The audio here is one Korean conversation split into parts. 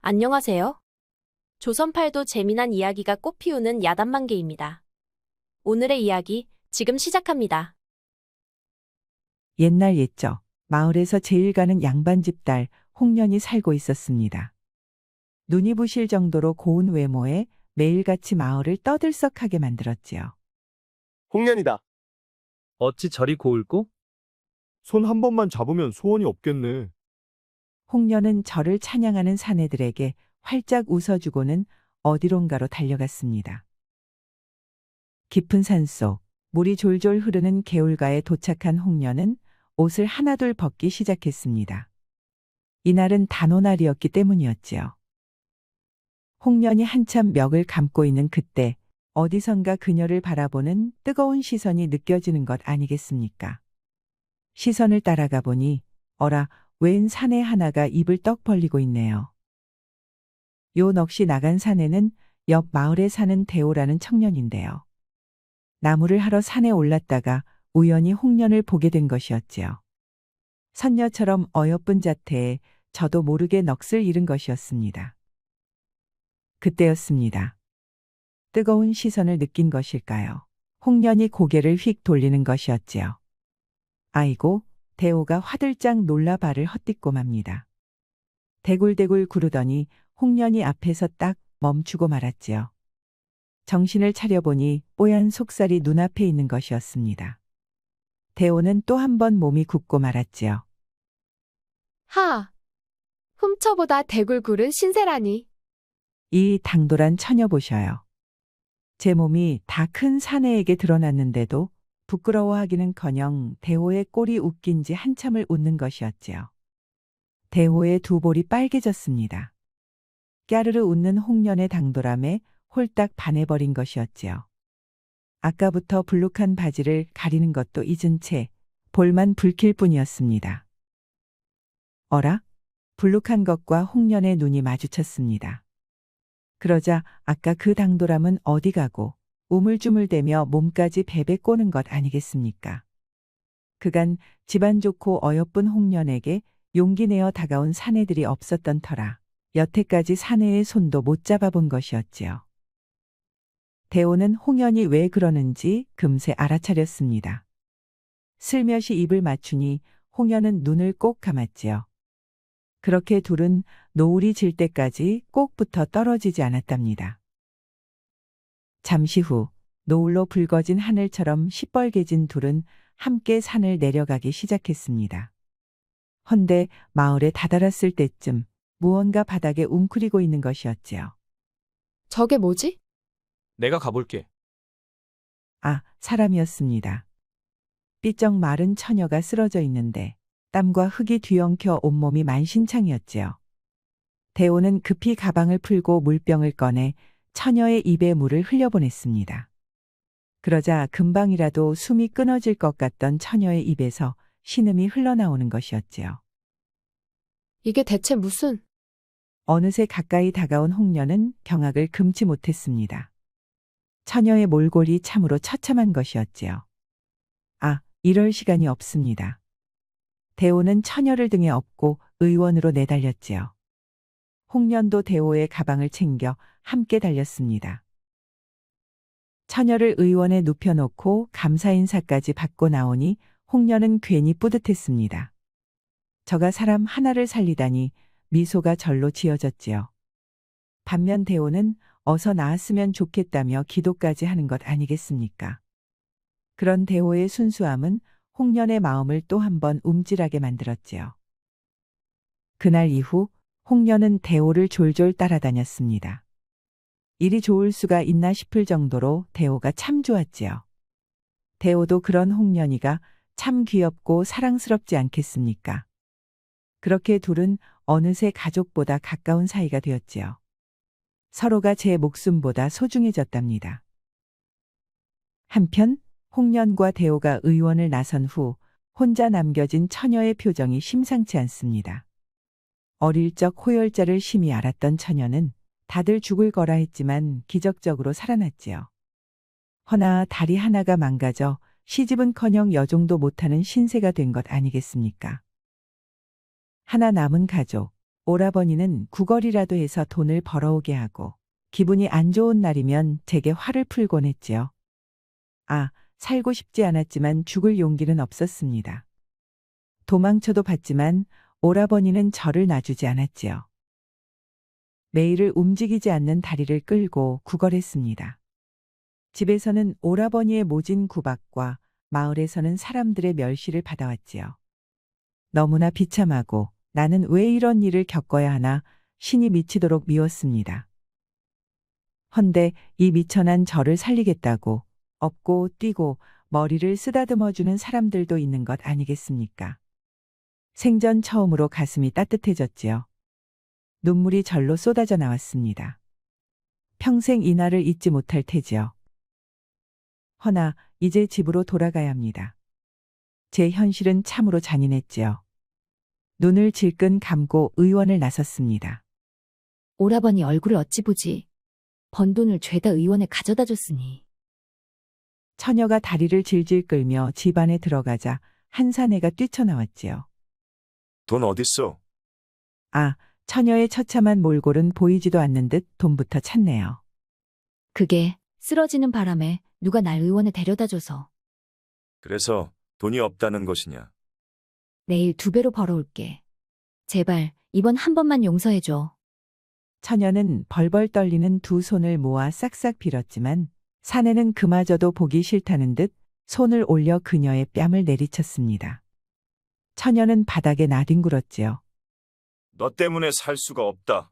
안녕하세요. 조선팔도 재미난 이야기가 꽃피우는 야단만개입니다. 오늘의 이야기 지금 시작합니다. 옛날 옛적 마을에서 제일 가는 양반집 딸 홍련이 살고 있었습니다. 눈이 부실 정도로 고운 외모에 매일같이 마을을 떠들썩하게 만들었지요. 홍련이다. 어찌 저리 고울꼬? 손 한 번만 잡으면 소원이 없겠네. 홍련은 저를 찬양하는 사내들에게 활짝 웃어주고는 어디론가로 달려갔습니다. 깊은 산속 물이 졸졸 흐르는 개울가에 도착한 홍련은 옷을 하나둘 벗기 시작했습니다. 이날은 단오날이었기 때문이었지요. 홍련이 한참 멱을 감고 있는 그때 어디선가 그녀를 바라보는 뜨거운 시선이 느껴지는 것 아니겠습니까? 시선을 따라가 보니 어라, 웬 사내 하나가 입을 떡 벌리고 있네요. 요 넋이 나간 사내는 옆 마을에 사는 대호라는 청년인데요. 나무를 하러 산에 올랐다가 우연히 홍련을 보게 된 것이었지요. 선녀처럼 어여쁜 자태에 저도 모르게 넋을 잃은 것이었습니다. 그때였습니다. 뜨거운 시선을 느낀 것일까요? 홍련이 고개를 휙 돌리는 것이었지요. 아이고, 대호가 화들짝 놀라 발을 헛디고 맙니다. 대굴대굴 구르더니 홍련이 앞에서 딱 멈추고 말았지요. 정신을 차려보니 뽀얀 속살이 눈앞에 있는 것이었습니다. 대호는 또 한 번 몸이 굳고 말았지요. 하! 훔쳐보다 대굴 구른 신세라니. 이 당돌한 처녀 보셔요. 제 몸이 다 큰 사내에게 드러났는데도 부끄러워하기는커녕 대호의 꼴이 웃긴 지 한참을 웃는 것이었지요. 대호의 두 볼이 빨개졌습니다. 까르르 웃는 홍련의 당돌함에 홀딱 반해버린 것이었지요. 아까부터 불룩한 바지를 가리는 것도 잊은 채 볼만 붉힐 뿐이었습니다. 어라? 불룩한 것과 홍련의 눈이 마주쳤습니다. 그러자 아까 그 당돌함은 어디 가고 우물쭈물대며 몸까지 베베 꼬는 것 아니겠습니까? 그간 집안 좋고 어여쁜 홍련에게 용기 내어 다가온 사내들이 없었던 터라 여태까지 사내의 손도 못 잡아본 것이었지요. 대호는 홍련이 왜 그러는지 금세 알아차렸습니다. 슬며시 입을 맞추니 홍련은 눈을 꼭 감았지요. 그렇게 둘은 노을이 질 때까지 꼭 붙어 떨어지지 않았답니다. 잠시 후 노을로 붉어진 하늘처럼 시뻘개진 둘은 함께 산을 내려가기 시작했습니다. 헌데 마을에 다다랐을 때쯤 무언가 바닥에 웅크리고 있는 것이었지요. 저게 뭐지? 내가 가볼게. 아, 사람이었습니다. 삐쩍 마른 처녀가 쓰러져 있는데 땀과 흙이 뒤엉켜 온몸이 만신창이었지요. 대호는 급히 가방을 풀고 물병을 꺼내 처녀의 입에 물을 흘려보냈습니다. 그러자 금방이라도 숨이 끊어질 것 같던 처녀의 입에서 신음이 흘러나오는 것이었지요. 이게 대체 무슨... 어느새 가까이 다가온 홍련은 경악을 금치 못했습니다. 처녀의 몰골이 참으로 처참한 것이었지요. 아, 이럴 시간이 없습니다. 대호는 처녀를 등에 업고 의원으로 내달렸지요. 홍련도 대호의 가방을 챙겨 함께 달렸습니다. 처녀를 의원에 눕혀놓고 감사 인사까지 받고 나오니 홍련은 괜히 뿌듯했습니다. 저가 사람 하나를 살리다니 미소가 절로 지어졌지요. 반면 대호는 어서 나았으면 좋겠다며 기도까지 하는 것 아니겠습니까? 그런 대호의 순수함은 홍련의 마음을 또 한 번 움찔하게 만들었지요. 그날 이후 홍련은 대호를 졸졸 따라다녔습니다. 일이 좋을 수가 있나 싶을 정도로 대호가 참 좋았지요. 대호도 그런 홍련이가 참 귀엽고 사랑스럽지 않겠습니까? 그렇게 둘은 어느새 가족보다 가까운 사이가 되었지요. 서로가 제 목숨보다 소중해졌답니다. 한편 홍련과 대호가 의원을 나선 후 혼자 남겨진 처녀의 표정이 심상치 않습니다. 어릴 적 호열자를 심히 앓았던 처녀는 다들 죽을 거라 했지만 기적적으로 살아났지요. 허나 다리 하나가 망가져 시집은커녕 여종도 못하는 신세가 된 것 아니겠습니까? 하나 남은 가족, 오라버니는 구걸이라도 해서 돈을 벌어오게 하고 기분이 안 좋은 날이면 제게 화를 풀곤 했지요. 살고 싶지 않았지만 죽을 용기는 없었습니다. 도망쳐도 봤지만 오라버니는 저를 놔주지 않았지요. 매일을 움직이지 않는 다리를 끌고 구걸했습니다. 집에서는 오라버니의 모진 구박과 마을에서는 사람들의 멸시를 받아왔지요. 너무나 비참하고 나는 왜 이런 일을 겪어야 하나 신이 미치도록 미웠습니다. 헌데 이 미천한 저를 살리겠다고 업고 뛰고 머리를 쓰다듬어주는 사람들도 있는 것 아니겠습니까? 생전 처음으로 가슴이 따뜻해졌지요. 눈물이 절로 쏟아져 나왔습니다. 평생 이 날을 잊지 못할 테지요. 허나 이제 집으로 돌아가야 합니다. 제 현실은 참으로 잔인했지요. 눈을 질끈 감고 의원을 나섰습니다. 오라버니 얼굴을 어찌 보지. 번 돈을 죄다 의원에 가져다 줬으니. 처녀가 다리를 질질 끌며 집 안에 들어가자 한 사내가 뛰쳐나왔지요. 돈 어딨어? 처녀의 처참한 몰골은 보이지도 않는 듯 돈부터 찾네요. 그게 쓰러지는 바람에 누가 날 의원에 데려다 줘서. 그래서 돈이 없다는 것이냐? 내일 2배로 벌어올게. 제발 이번 한 번만 용서해줘. 처녀는 벌벌 떨리는 두 손을 모아 싹싹 빌었지만 사내는 그마저도 보기 싫다는 듯 손을 올려 그녀의 뺨을 내리쳤습니다. 처녀는 바닥에 나뒹굴었지요. 너 때문에 살 수가 없다.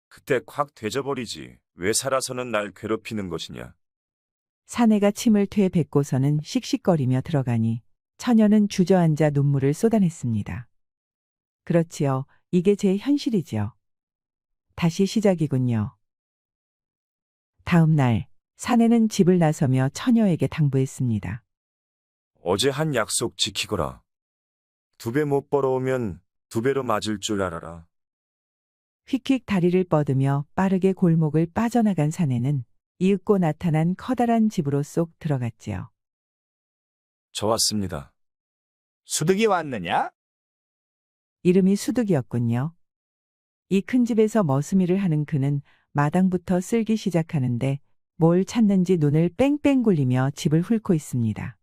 그때 콱 되져버리지. 왜 살아서는 날 괴롭히는 것이냐? 사내가 침을 되뱉고서는 씩씩거리며 들어가니 처녀는 주저앉아 눈물을 쏟아냈습니다. 그렇지요. 이게 제 현실이지요. 다시 시작이군요. 다음 날 사내는 집을 나서며 처녀에게 당부했습니다. 어제 한 약속 지키거라. 2배 못 벌어오면 2배로 맞을 줄 알아라. 휙휙 다리를 뻗으며 빠르게 골목을 빠져나간 사내는 이윽고 나타난 커다란 집으로 쏙 들어갔지요. 저 왔습니다. 수득이 왔느냐? 이름이 수득이었군요. 이 큰 집에서 머스미를 하는 그는 마당부터 쓸기 시작하는데 뭘 찾는지 눈을 뺑뺑 굴리며 집을 훑고 있습니다.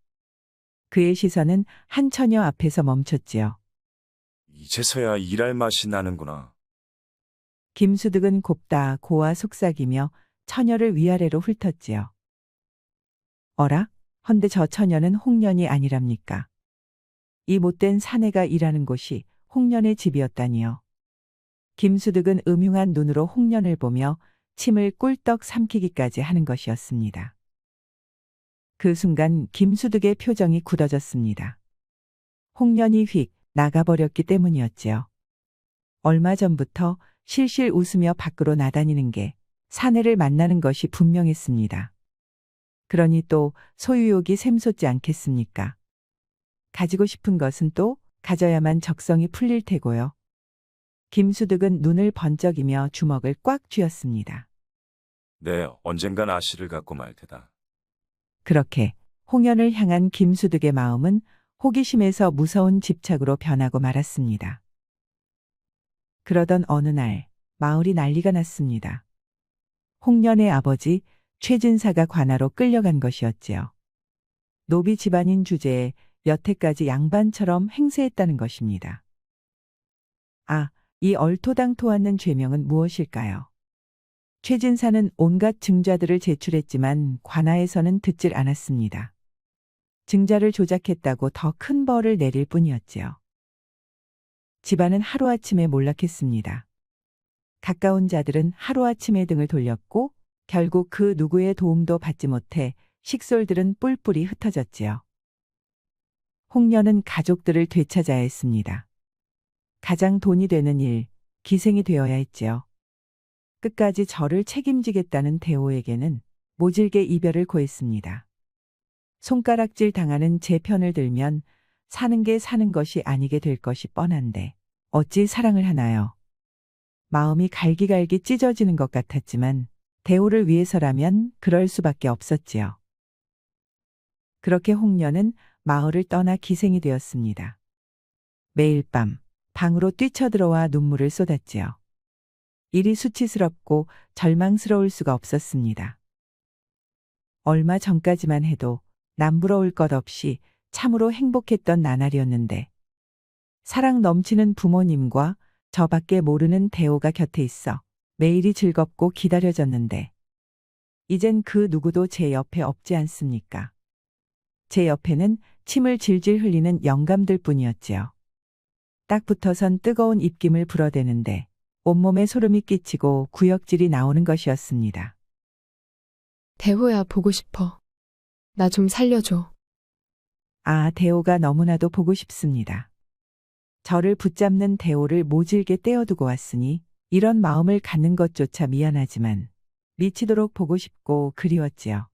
그의 시선은 한 처녀 앞에서 멈췄지요. 이제서야 일할 맛이 나는구나. 김수득은 곱다 고와 속삭이며 처녀를 위아래로 훑었지요. 어라? 헌데 저 처녀는 홍련이 아니랍니까? 이 못된 사내가 일하는 곳이 홍련의 집이었다니요. 김수득은 음흉한 눈으로 홍련을 보며 침을 꿀떡 삼키기까지 하는 것이었습니다. 그 순간 김수득의 표정이 굳어졌습니다. 홍련이 휙 나가버렸기 때문이었지요. 얼마 전부터 실실 웃으며 밖으로 나다니는 게 사내를 만나는 것이 분명했습니다. 그러니 또 소유욕이 샘솟지 않겠습니까? 가지고 싶은 것은 또 가져야만 적성이 풀릴 테고요. 김수득은 눈을 번쩍이며 주먹을 꽉 쥐었습니다. 네, 언젠간 아씨를 갖고 말 테다. 그렇게 홍연을 향한 김수득의 마음은 호기심에서 무서운 집착으로 변하고 말았습니다. 그러던 어느 날 마을이 난리가 났습니다. 홍련의 아버지 최진사가 관하로 끌려간 것이었지요. 노비 집안인 주제에 여태까지 양반처럼 행세했다는 것입니다. 이 얼토당토않는 죄명은 무엇일까요? 최진사는 온갖 증자들을 제출했지만 관아에서는 듣질 않았습니다. 증자를 조작했다고 더 큰 벌을 내릴 뿐이었지요. 집안은 하루아침에 몰락했습니다. 가까운 자들은 하루아침에 등을 돌렸고 결국 그 누구의 도움도 받지 못해 식솔들은 뿔뿔이 흩어졌지요. 홍련은 가족들을 되찾아야 했습니다. 가장 돈이 되는 일, 기생이 되어야 했지요. 끝까지 저를 책임지겠다는 대호에게는 모질게 이별을 고했습니다. 손가락질 당하는 제 편을 들면 사는 게 사는 것이 아니게 될 것이 뻔한데 어찌 사랑을 하나요? 마음이 갈기갈기 찢어지는 것 같았지만 대호를 위해서라면 그럴 수밖에 없었지요. 그렇게 홍련은 마을을 떠나 기생이 되었습니다. 매일 밤 방으로 뛰쳐들어와 눈물을 쏟았지요. 일이 수치스럽고 절망스러울 수가 없었습니다. 얼마 전까지만 해도 남부러울 것 없이 참으로 행복했던 나날이었는데 사랑 넘치는 부모님과 저밖에 모르는 대호가 곁에 있어 매일이 즐겁고 기다려졌는데 이젠 그 누구도 제 옆에 없지 않습니까? 제 옆에는 침을 질질 흘리는 영감들 뿐이었지요. 딱 붙어선 뜨거운 입김을 불어대는데 온몸에 소름이 끼치고 구역질이 나오는 것이었습니다. 대호야, 보고 싶어. 나 좀 살려줘. 아, 대호가 너무나도 보고 싶습니다. 저를 붙잡는 대호를 모질게 떼어두고 왔으니 이런 마음을 갖는 것조차 미안하지만 미치도록 보고 싶고 그리웠지요.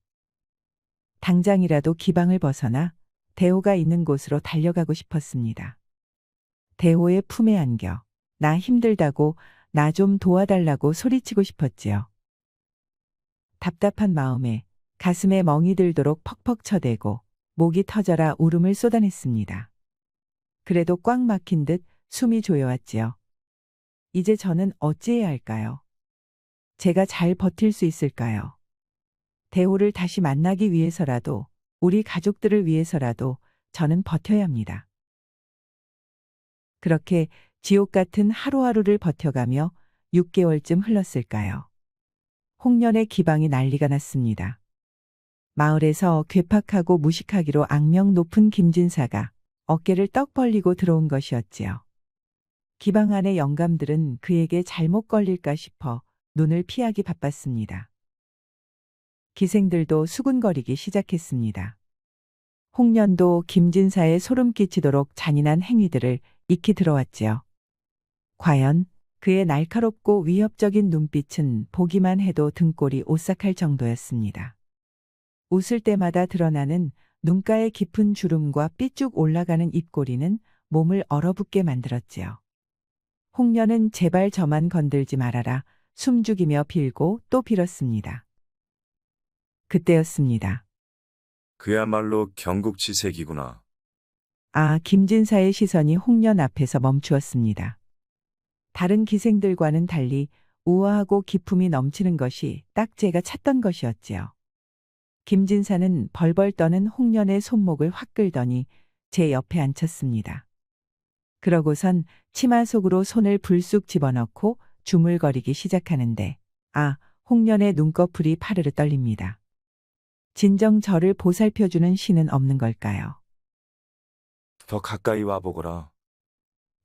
당장이라도 기방을 벗어나 대호가 있는 곳으로 달려가고 싶었습니다. 대호의 품에 안겨 나 힘들다고 나 좀 도와달라고 소리치고 싶었지요. 답답한 마음에 가슴에 멍이 들도록 퍽퍽 쳐대고 목이 터져라 울음을 쏟아냈습니다. 그래도 꽉 막힌 듯 숨이 조여왔지요. 이제 저는 어찌해야 할까요? 제가 잘 버틸 수 있을까요? 대호를 다시 만나기 위해서라도, 우리 가족들을 위해서라도 저는 버텨야 합니다. 그렇게 지옥 같은 하루하루를 버텨가며 6개월쯤 흘렀을까요? 홍련의 기방이 난리가 났습니다. 마을에서 괴팍하고 무식하기로 악명 높은 김진사가 어깨를 떡 벌리고 들어온 것이었지요. 기방 안의 영감들은 그에게 잘못 걸릴까 싶어 눈을 피하기 바빴습니다. 기생들도 수군거리기 시작했습니다. 홍련도 김진사의 소름 끼치도록 잔인한 행위들을 익히 들어왔지요. 과연 그의 날카롭고 위협적인 눈빛은 보기만 해도 등골이 오싹할 정도였습니다. 웃을 때마다 드러나는 눈가의 깊은 주름과 삐쭉 올라가는 입꼬리는 몸을 얼어붙게 만들었지요. 홍련은 제발 저만 건들지 말아라 숨죽이며 빌고 또 빌었습니다. 그때였습니다. 그야말로 경국지색이구나. 아, 김진사의 시선이 홍련 앞에서 멈추었습니다. 다른 기생들과는 달리 우아하고 기품이 넘치는 것이 딱 제가 찾던 것이었지요. 김진사는 벌벌 떠는 홍련의 손목을 확 끌더니 제 옆에 앉혔습니다. 그러고선 치마 속으로 손을 불쑥 집어넣고 주물거리기 시작하는데 홍련의 눈꺼풀이 파르르 떨립니다. 진정 저를 보살펴주는 신은 없는 걸까요? 더 가까이 와보거라.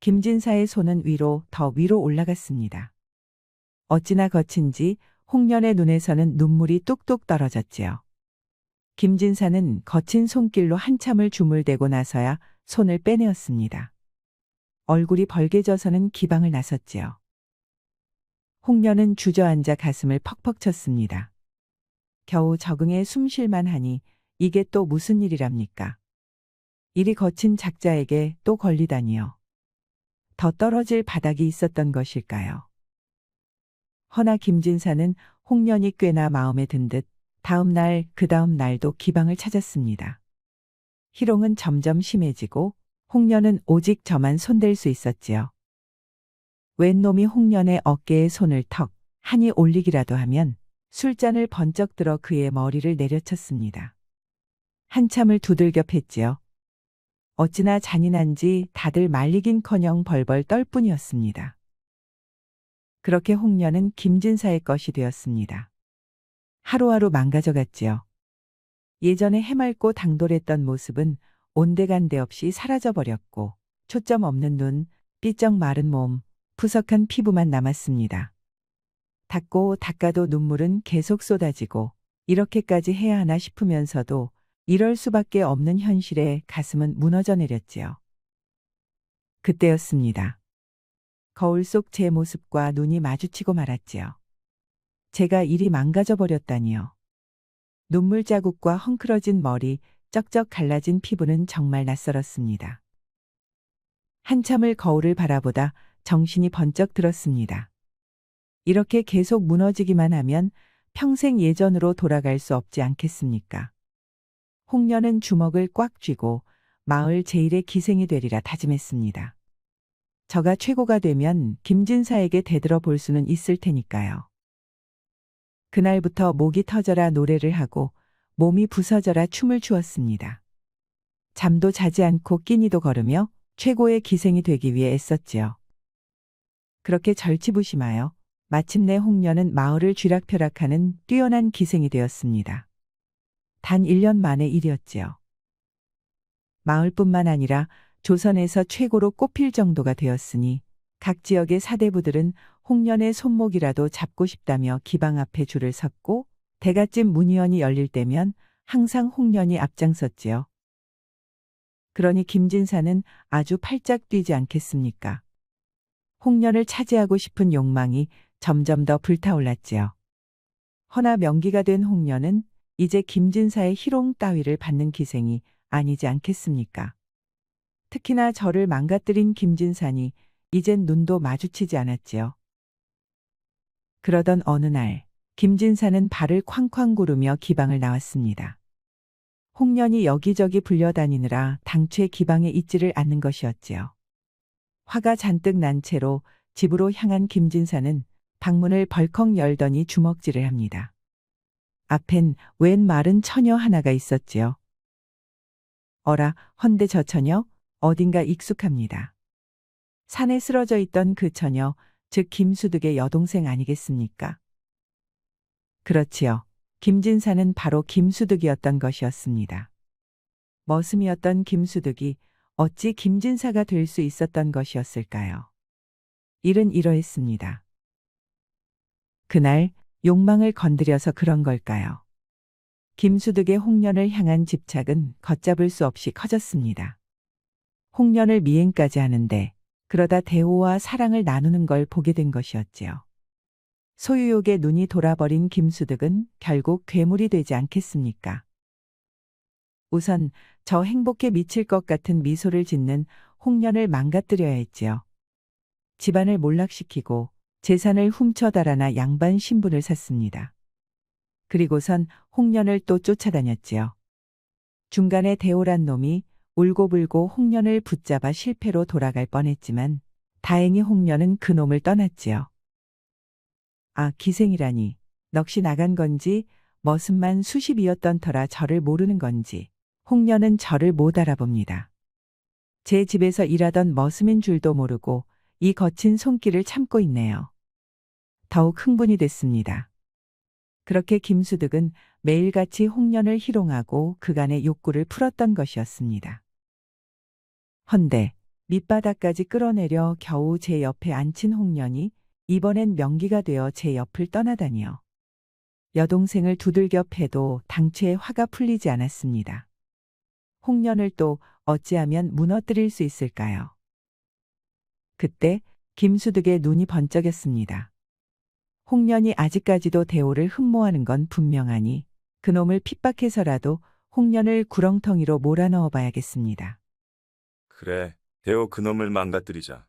김진사의 손은 더 위로 올라갔습니다. 어찌나 거친지 홍련의 눈에서는 눈물이 뚝뚝 떨어졌지요. 김진사는 거친 손길로 한참을 주물대고 나서야 손을 빼내었습니다. 얼굴이 벌개져서는 기방을 나섰지요. 홍련은 주저앉아 가슴을 퍽퍽 쳤습니다. 겨우 적응해 숨쉴만 하니 이게 또 무슨 일이랍니까? 이리 거친 작자에게 또 걸리다니요. 더 떨어질 바닥이 있었던 것일까요? 허나 김진사는 홍련이 꽤나 마음에 든 듯 다음 날, 그 다음 날도 기방을 찾았습니다. 희롱은 점점 심해지고 홍련은 오직 저만 손댈 수 있었지요. 웬 놈이 홍련의 어깨에 손을 턱 하니 올리기라도 하면 술잔을 번쩍 들어 그의 머리를 내려쳤습니다. 한참을 두들겨 팼지요. 어찌나 잔인한지 다들 말리긴커녕 벌벌 떨 뿐이었습니다. 그렇게 홍련은 김진사의 것이 되었습니다. 하루하루 망가져갔지요. 예전에 해맑고 당돌했던 모습은 온데간데 없이 사라져버렸고 초점 없는 눈, 삐쩍 마른 몸, 푸석한 피부만 남았습니다. 닦고 닦아도 눈물은 계속 쏟아지고 이렇게까지 해야 하나 싶으면서도 이럴 수밖에 없는 현실에 가슴은 무너져 내렸지요. 그때였습니다. 거울 속 제 모습과 눈이 마주치고 말았지요. 제가 이리 망가져 버렸다니요. 눈물 자국과 헝클어진 머리, 쩍쩍 갈라진 피부는 정말 낯설었습니다. 한참을 거울을 바라보다 정신이 번쩍 들었습니다. 이렇게 계속 무너지기만 하면 평생 예전으로 돌아갈 수 없지 않겠습니까? 홍련은 주먹을 꽉 쥐고 마을 제일의 기생이 되리라 다짐했습니다. 저가 최고가 되면 김진사에게 대들어 볼 수는 있을 테니까요. 그날부터 목이 터져라 노래를 하고 몸이 부서져라 춤을 추었습니다. 잠도 자지 않고 끼니도 걸으며 최고의 기생이 되기 위해 애썼지요. 그렇게 절치부심하여 마침내 홍련은 마을을 쥐락펴락하는 뛰어난 기생이 되었습니다. 단 1년 만의 일이었지요. 마을뿐만 아니라 조선에서 최고로 꼽힐 정도가 되었으니 각 지역의 사대부들은 홍련의 손목이라도 잡고 싶다며 기방 앞에 줄을 섰고 대갓집 문의원이 열릴 때면 항상 홍련이 앞장섰지요. 그러니 김진사는 아주 팔짝 뛰지 않겠습니까? 홍련을 차지하고 싶은 욕망이 점점 더 불타올랐지요. 허나 명기가 된 홍련은 이제 김진사의 희롱 따위를 받는 기생이 아니지 않겠습니까? 특히나 저를 망가뜨린 김진사니 이젠 눈도 마주치지 않았지요. 그러던 어느 날 김진사는 발을 쾅쾅 구르며 기방을 나왔습니다. 홍련이 여기저기 불려다니느라 당최 기방에 있지를 않는 것이었지요. 화가 잔뜩 난 채로 집으로 향한 김진사는 방문을 벌컥 열더니 주먹질을 합니다. 앞엔 웬 마른 처녀 하나가 있었지요. 어라, 헌데 저 처녀 어딘가 익숙합니다. 산에 쓰러져 있던 그 처녀, 즉 김수득의 여동생 아니겠습니까? 그렇지요. 김진사는 바로 김수득이었던 것이었습니다. 머슴이었던 김수득이 어찌 김진사가 될 수 있었던 것이었을까요? 일은 이러했습니다. 그날 욕망을 건드려서 그런 걸까요? 김수득의 홍련을 향한 집착은 걷잡을 수 없이 커졌습니다. 홍련을 미행까지 하는데 그러다 대호와 사랑을 나누는 걸 보게 된 것이었지요. 소유욕에 눈이 돌아버린 김수득은 결국 괴물이 되지 않겠습니까? 우선 저 행복에 미칠 것 같은 미소를 짓는 홍련을 망가뜨려야 했지요. 집안을 몰락시키고 재산을 훔쳐 달아나 양반 신분을 샀습니다. 그리고선 홍련을 또 쫓아다녔지요. 중간에 대호란 놈이 울고불고 홍련을 붙잡아 실패로 돌아갈 뻔했지만 다행히 홍련은 그 놈을 떠났지요. 아, 기생이라니 넋이 나간 건지 머슴만 수십이었던 터라 저를 모르는 건지 홍련은 저를 못 알아봅니다. 제 집에서 일하던 머슴인 줄도 모르고 이 거친 손길을 참고 있네요. 더욱 흥분이 됐습니다. 그렇게 김수득은 매일같이 홍련을 희롱하고 그간의 욕구를 풀었던 것이었습니다. 헌데 밑바닥까지 끌어내려 겨우 제 옆에 앉힌 홍련이 이번엔 명기가 되어 제 옆을 떠나다니요. 여동생을 두들겨 패도 당최 화가 풀리지 않았습니다. 홍련을 또 어찌하면 무너뜨릴 수 있을까요? 그때 김수득의 눈이 번쩍였습니다. 홍련이 아직까지도 대호를 흠모하는 건 분명하니 그놈을 핍박해서라도 홍련을 구렁텅이로 몰아넣어 봐야겠습니다. 그래, 대호 그놈을 망가뜨리자.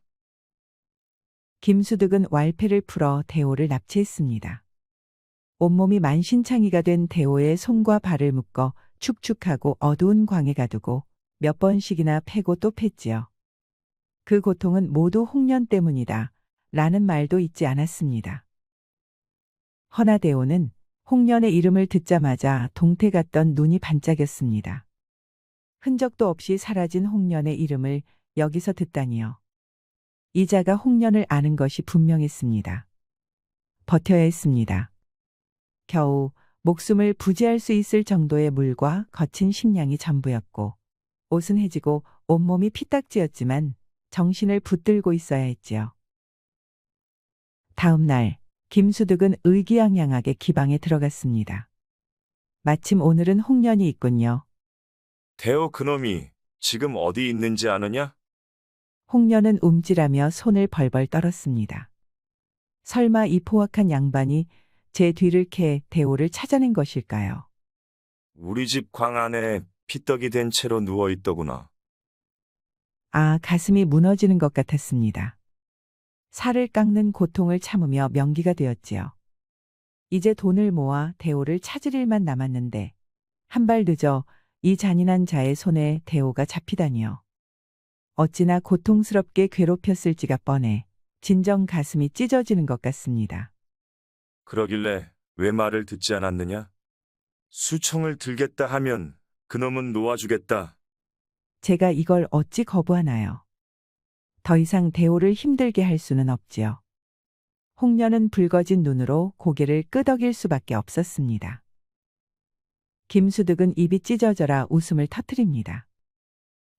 김수득은 왈패를 풀어 대호를 납치했습니다. 온몸이 만신창이가 된 대호의 손과 발을 묶어 축축하고 어두운 광에 가두고 몇 번씩이나 패고 또 팼지요. 그 고통은 모두 홍련 때문이다 라는 말도 잊지 않았습니다. 허나 대호는 홍련의 이름을 듣자마자 동태 같던 눈이 반짝였습니다. 흔적도 없이 사라진 홍련의 이름을 여기서 듣다니요. 이자가 홍련을 아는 것이 분명했습니다. 버텨야 했습니다. 겨우 목숨을 부지할 수 있을 정도의 물과 거친 식량이 전부였고 옷은 해지고 온몸이 피딱지였지만 정신을 붙들고 있어야 했지요. 다음 날 김수득은 의기양양하게 기방에 들어갔습니다. 마침 오늘은 홍련이 있군요. 대호 그놈이 지금 어디 있는지 아느냐? 홍련은 움찔하며 손을 벌벌 떨었습니다. 설마 이 포악한 양반이 제 뒤를 캐 대호를 찾아낸 것일까요? 우리 집 광 안에 피떡이 된 채로 누워 있더구나. 아, 가슴이 무너지는 것 같았습니다. 살을 깎는 고통을 참으며 명기가 되었지요. 이제 돈을 모아 대호를 찾을 일만 남았는데 한 발 늦어 이 잔인한 자의 손에 대호가 잡히다니요. 어찌나 고통스럽게 괴롭혔을지가 뻔해 진정 가슴이 찢어지는 것 같습니다. 그러길래 왜 말을 듣지 않았느냐? 수청을 들겠다 하면 그놈은 놓아주겠다. 제가 이걸 어찌 거부하나요? 더 이상 대호를 힘들게 할 수는 없지요. 홍련은 붉어진 눈으로 고개를 끄덕일 수밖에 없었습니다. 김수득은 입이 찢어져라 웃음을 터뜨립니다.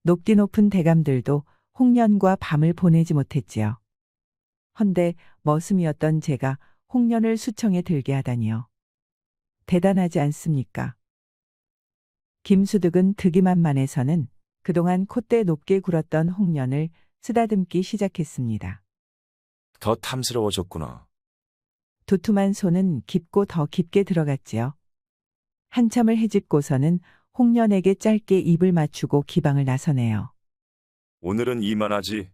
높디 높은 대감들도 홍련과 밤을 보내지 못했지요. 헌데 머슴이었던 제가 홍련을 수청에 들게 하다니요. 대단하지 않습니까? 김수득은 득이만만해서는 그동안 콧대 높게 굴었던 홍련을 쓰다듬기 시작했습니다. 더 탐스러워졌구나. 두툼한 손은 깊고 더 깊게 들어갔지요. 한참을 헤집고서는 홍련에게 짧게 입을 맞추고 기방을 나서네요. 오늘은 이만하지.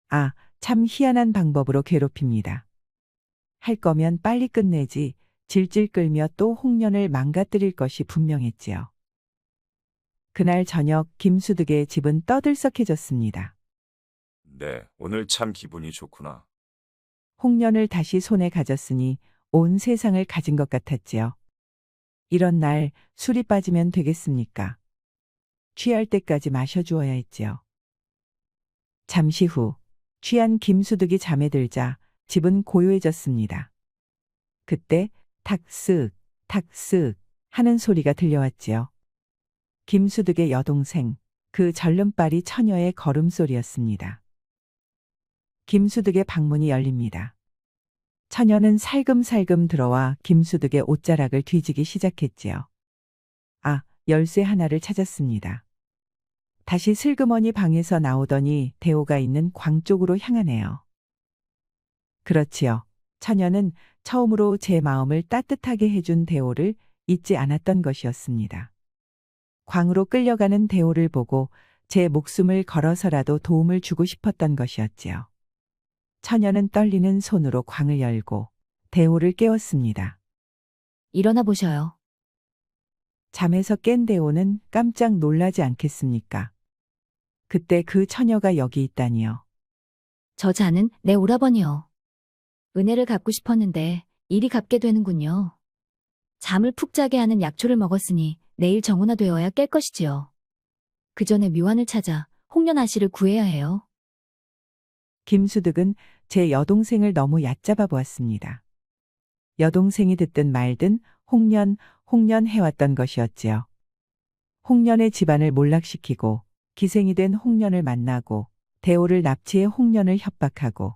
아, 참 희한한 방법으로 괴롭힙니다. 할 거면 빨리 끝내지 질질 끌며 또 홍련을 망가뜨릴 것이 분명했지요. 그날 저녁 김수득의 집은 떠들썩해졌습니다. 네, 오늘 참 기분이 좋구나. 홍련을 다시 손에 가졌으니 온 세상을 가진 것 같았지요. 이런 날 술이 빠지면 되겠습니까? 취할 때까지 마셔주어야 했지요. 잠시 후 취한 김수득이 잠에 들자 집은 고요해졌습니다. 그때 탁쓱 탁쓱 하는 소리가 들려왔지요. 김수득의 여동생, 그 절름발이 처녀의 걸음소리였습니다. 김수득의 방문이 열립니다. 처녀는 살금살금 들어와 김수득의 옷자락을 뒤지기 시작했지요. 아, 열쇠 하나를 찾았습니다. 다시 슬그머니 방에서 나오더니 대호가 있는 광 쪽으로 향하네요. 그렇지요. 처녀는 처음으로 제 마음을 따뜻하게 해준 대호를 잊지 않았던 것이었습니다. 광으로 끌려가는 대호를 보고 제 목숨을 걸어서라도 도움을 주고 싶었던 것이었지요. 처녀는 떨리는 손으로 광을 열고 대호를 깨웠습니다. 일어나 보셔요. 잠에서 깬 대호는 깜짝 놀라지 않겠습니까? 그때 그 처녀가 여기 있다니요. 저 자는 내 오라버니요. 은혜를 갚고 싶었는데 일이 갚게 되는군요. 잠을 푹 자게 하는 약초를 먹었으니 내일 정오나 되어야 깰 것이지요. 그 전에 묘안을 찾아 홍련 아씨를 구해야 해요. 김수득은 제 여동생을 너무 얕잡아 보았습니다. 여동생이 듣든 말든 홍련 해왔던 것이었지요. 홍련의 집안을 몰락시키고 기생이 된 홍련을 만나고 대호를 납치해 홍련을 협박하고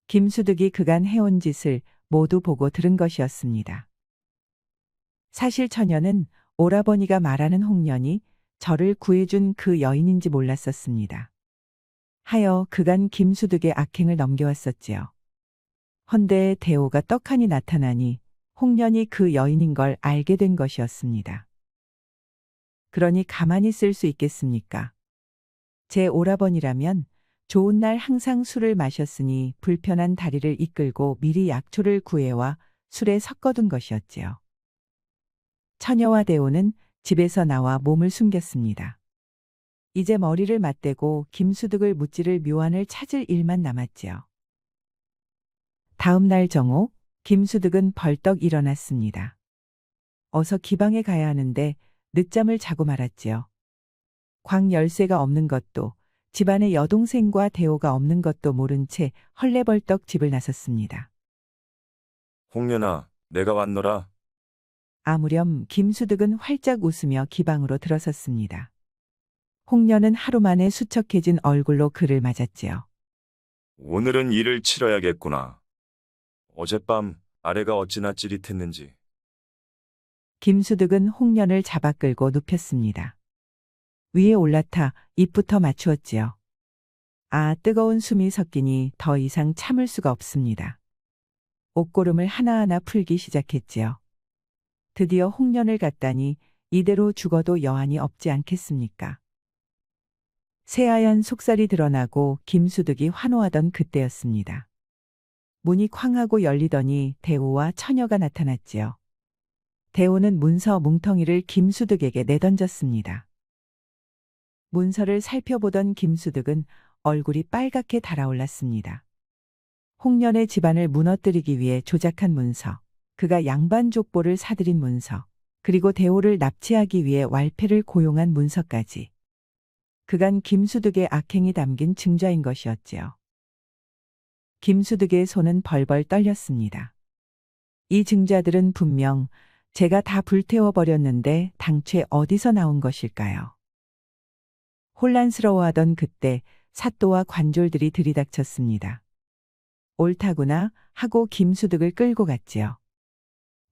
김수득이 그간 해온 짓을 모두 보고 들은 것이었습니다. 사실 처녀는 오라버니가 말하는 홍련이 저를 구해준 그 여인인지 몰랐었습니다. 하여 그간 김수득의 악행을 넘겨왔었지요. 헌데 대호가 떡하니 나타나니 홍련이 그 여인인 걸 알게 된 것이었습니다. 그러니 가만히 있을 수 있겠습니까? 제 오라버니라면 좋은 날 항상 술을 마셨으니 불편한 다리를 이끌고 미리 약초를 구해와 술에 섞어둔 것이었지요. 처녀와 대호는 집에서 나와 몸을 숨겼습니다. 이제 머리를 맞대고 김수득을 무찌를 묘안을 찾을 일만 남았지요. 다음 날 정오, 김수득은 벌떡 일어났습니다. 어서 기방에 가야 하는데 늦잠을 자고 말았지요. 광 열쇠가 없는 것도 집안에 여동생과 대호가 없는 것도 모른 채 헐레벌떡 집을 나섰습니다. 홍련아, 내가 왔노라. 아무렴 김수득은 활짝 웃으며 기방으로 들어섰습니다. 홍련은 하루 만에 수척해진 얼굴로 그를 맞았지요. 오늘은 일을 치러야겠구나. 어젯밤 아래가 어찌나 찌릿했는지. 김수득은 홍련을 잡아 끌고 눕혔습니다. 위에 올라타 입부터 맞추었지요. 아, 뜨거운 숨이 섞이니 더 이상 참을 수가 없습니다. 옷고름을 하나하나 풀기 시작했지요. 드디어 홍련을 갖다니 이대로 죽어도 여한이 없지 않겠습니까? 새하얀 속살이 드러나고 김수득이 환호하던 그때였습니다. 문이 쾅하고 열리더니 대호와 처녀가 나타났지요. 대호는 문서 뭉텅이를 김수득에게 내던졌습니다. 문서를 살펴보던 김수득은 얼굴이 빨갛게 달아올랐습니다. 홍련의 집안을 무너뜨리기 위해 조작한 문서, 그가 양반 족보를 사들인 문서, 그리고 대호를 납치하기 위해 왈패를 고용한 문서까지. 그간 김수득의 악행이 담긴 증자인 것이었지요. 김수득의 손은 벌벌 떨렸습니다. 이 증자들은 분명 제가 다 불태워버렸는데 당최 어디서 나온 것일까요? 혼란스러워하던 그때 사또와 관졸들이 들이닥쳤습니다. 옳다구나 하고 김수득을 끌고 갔지요.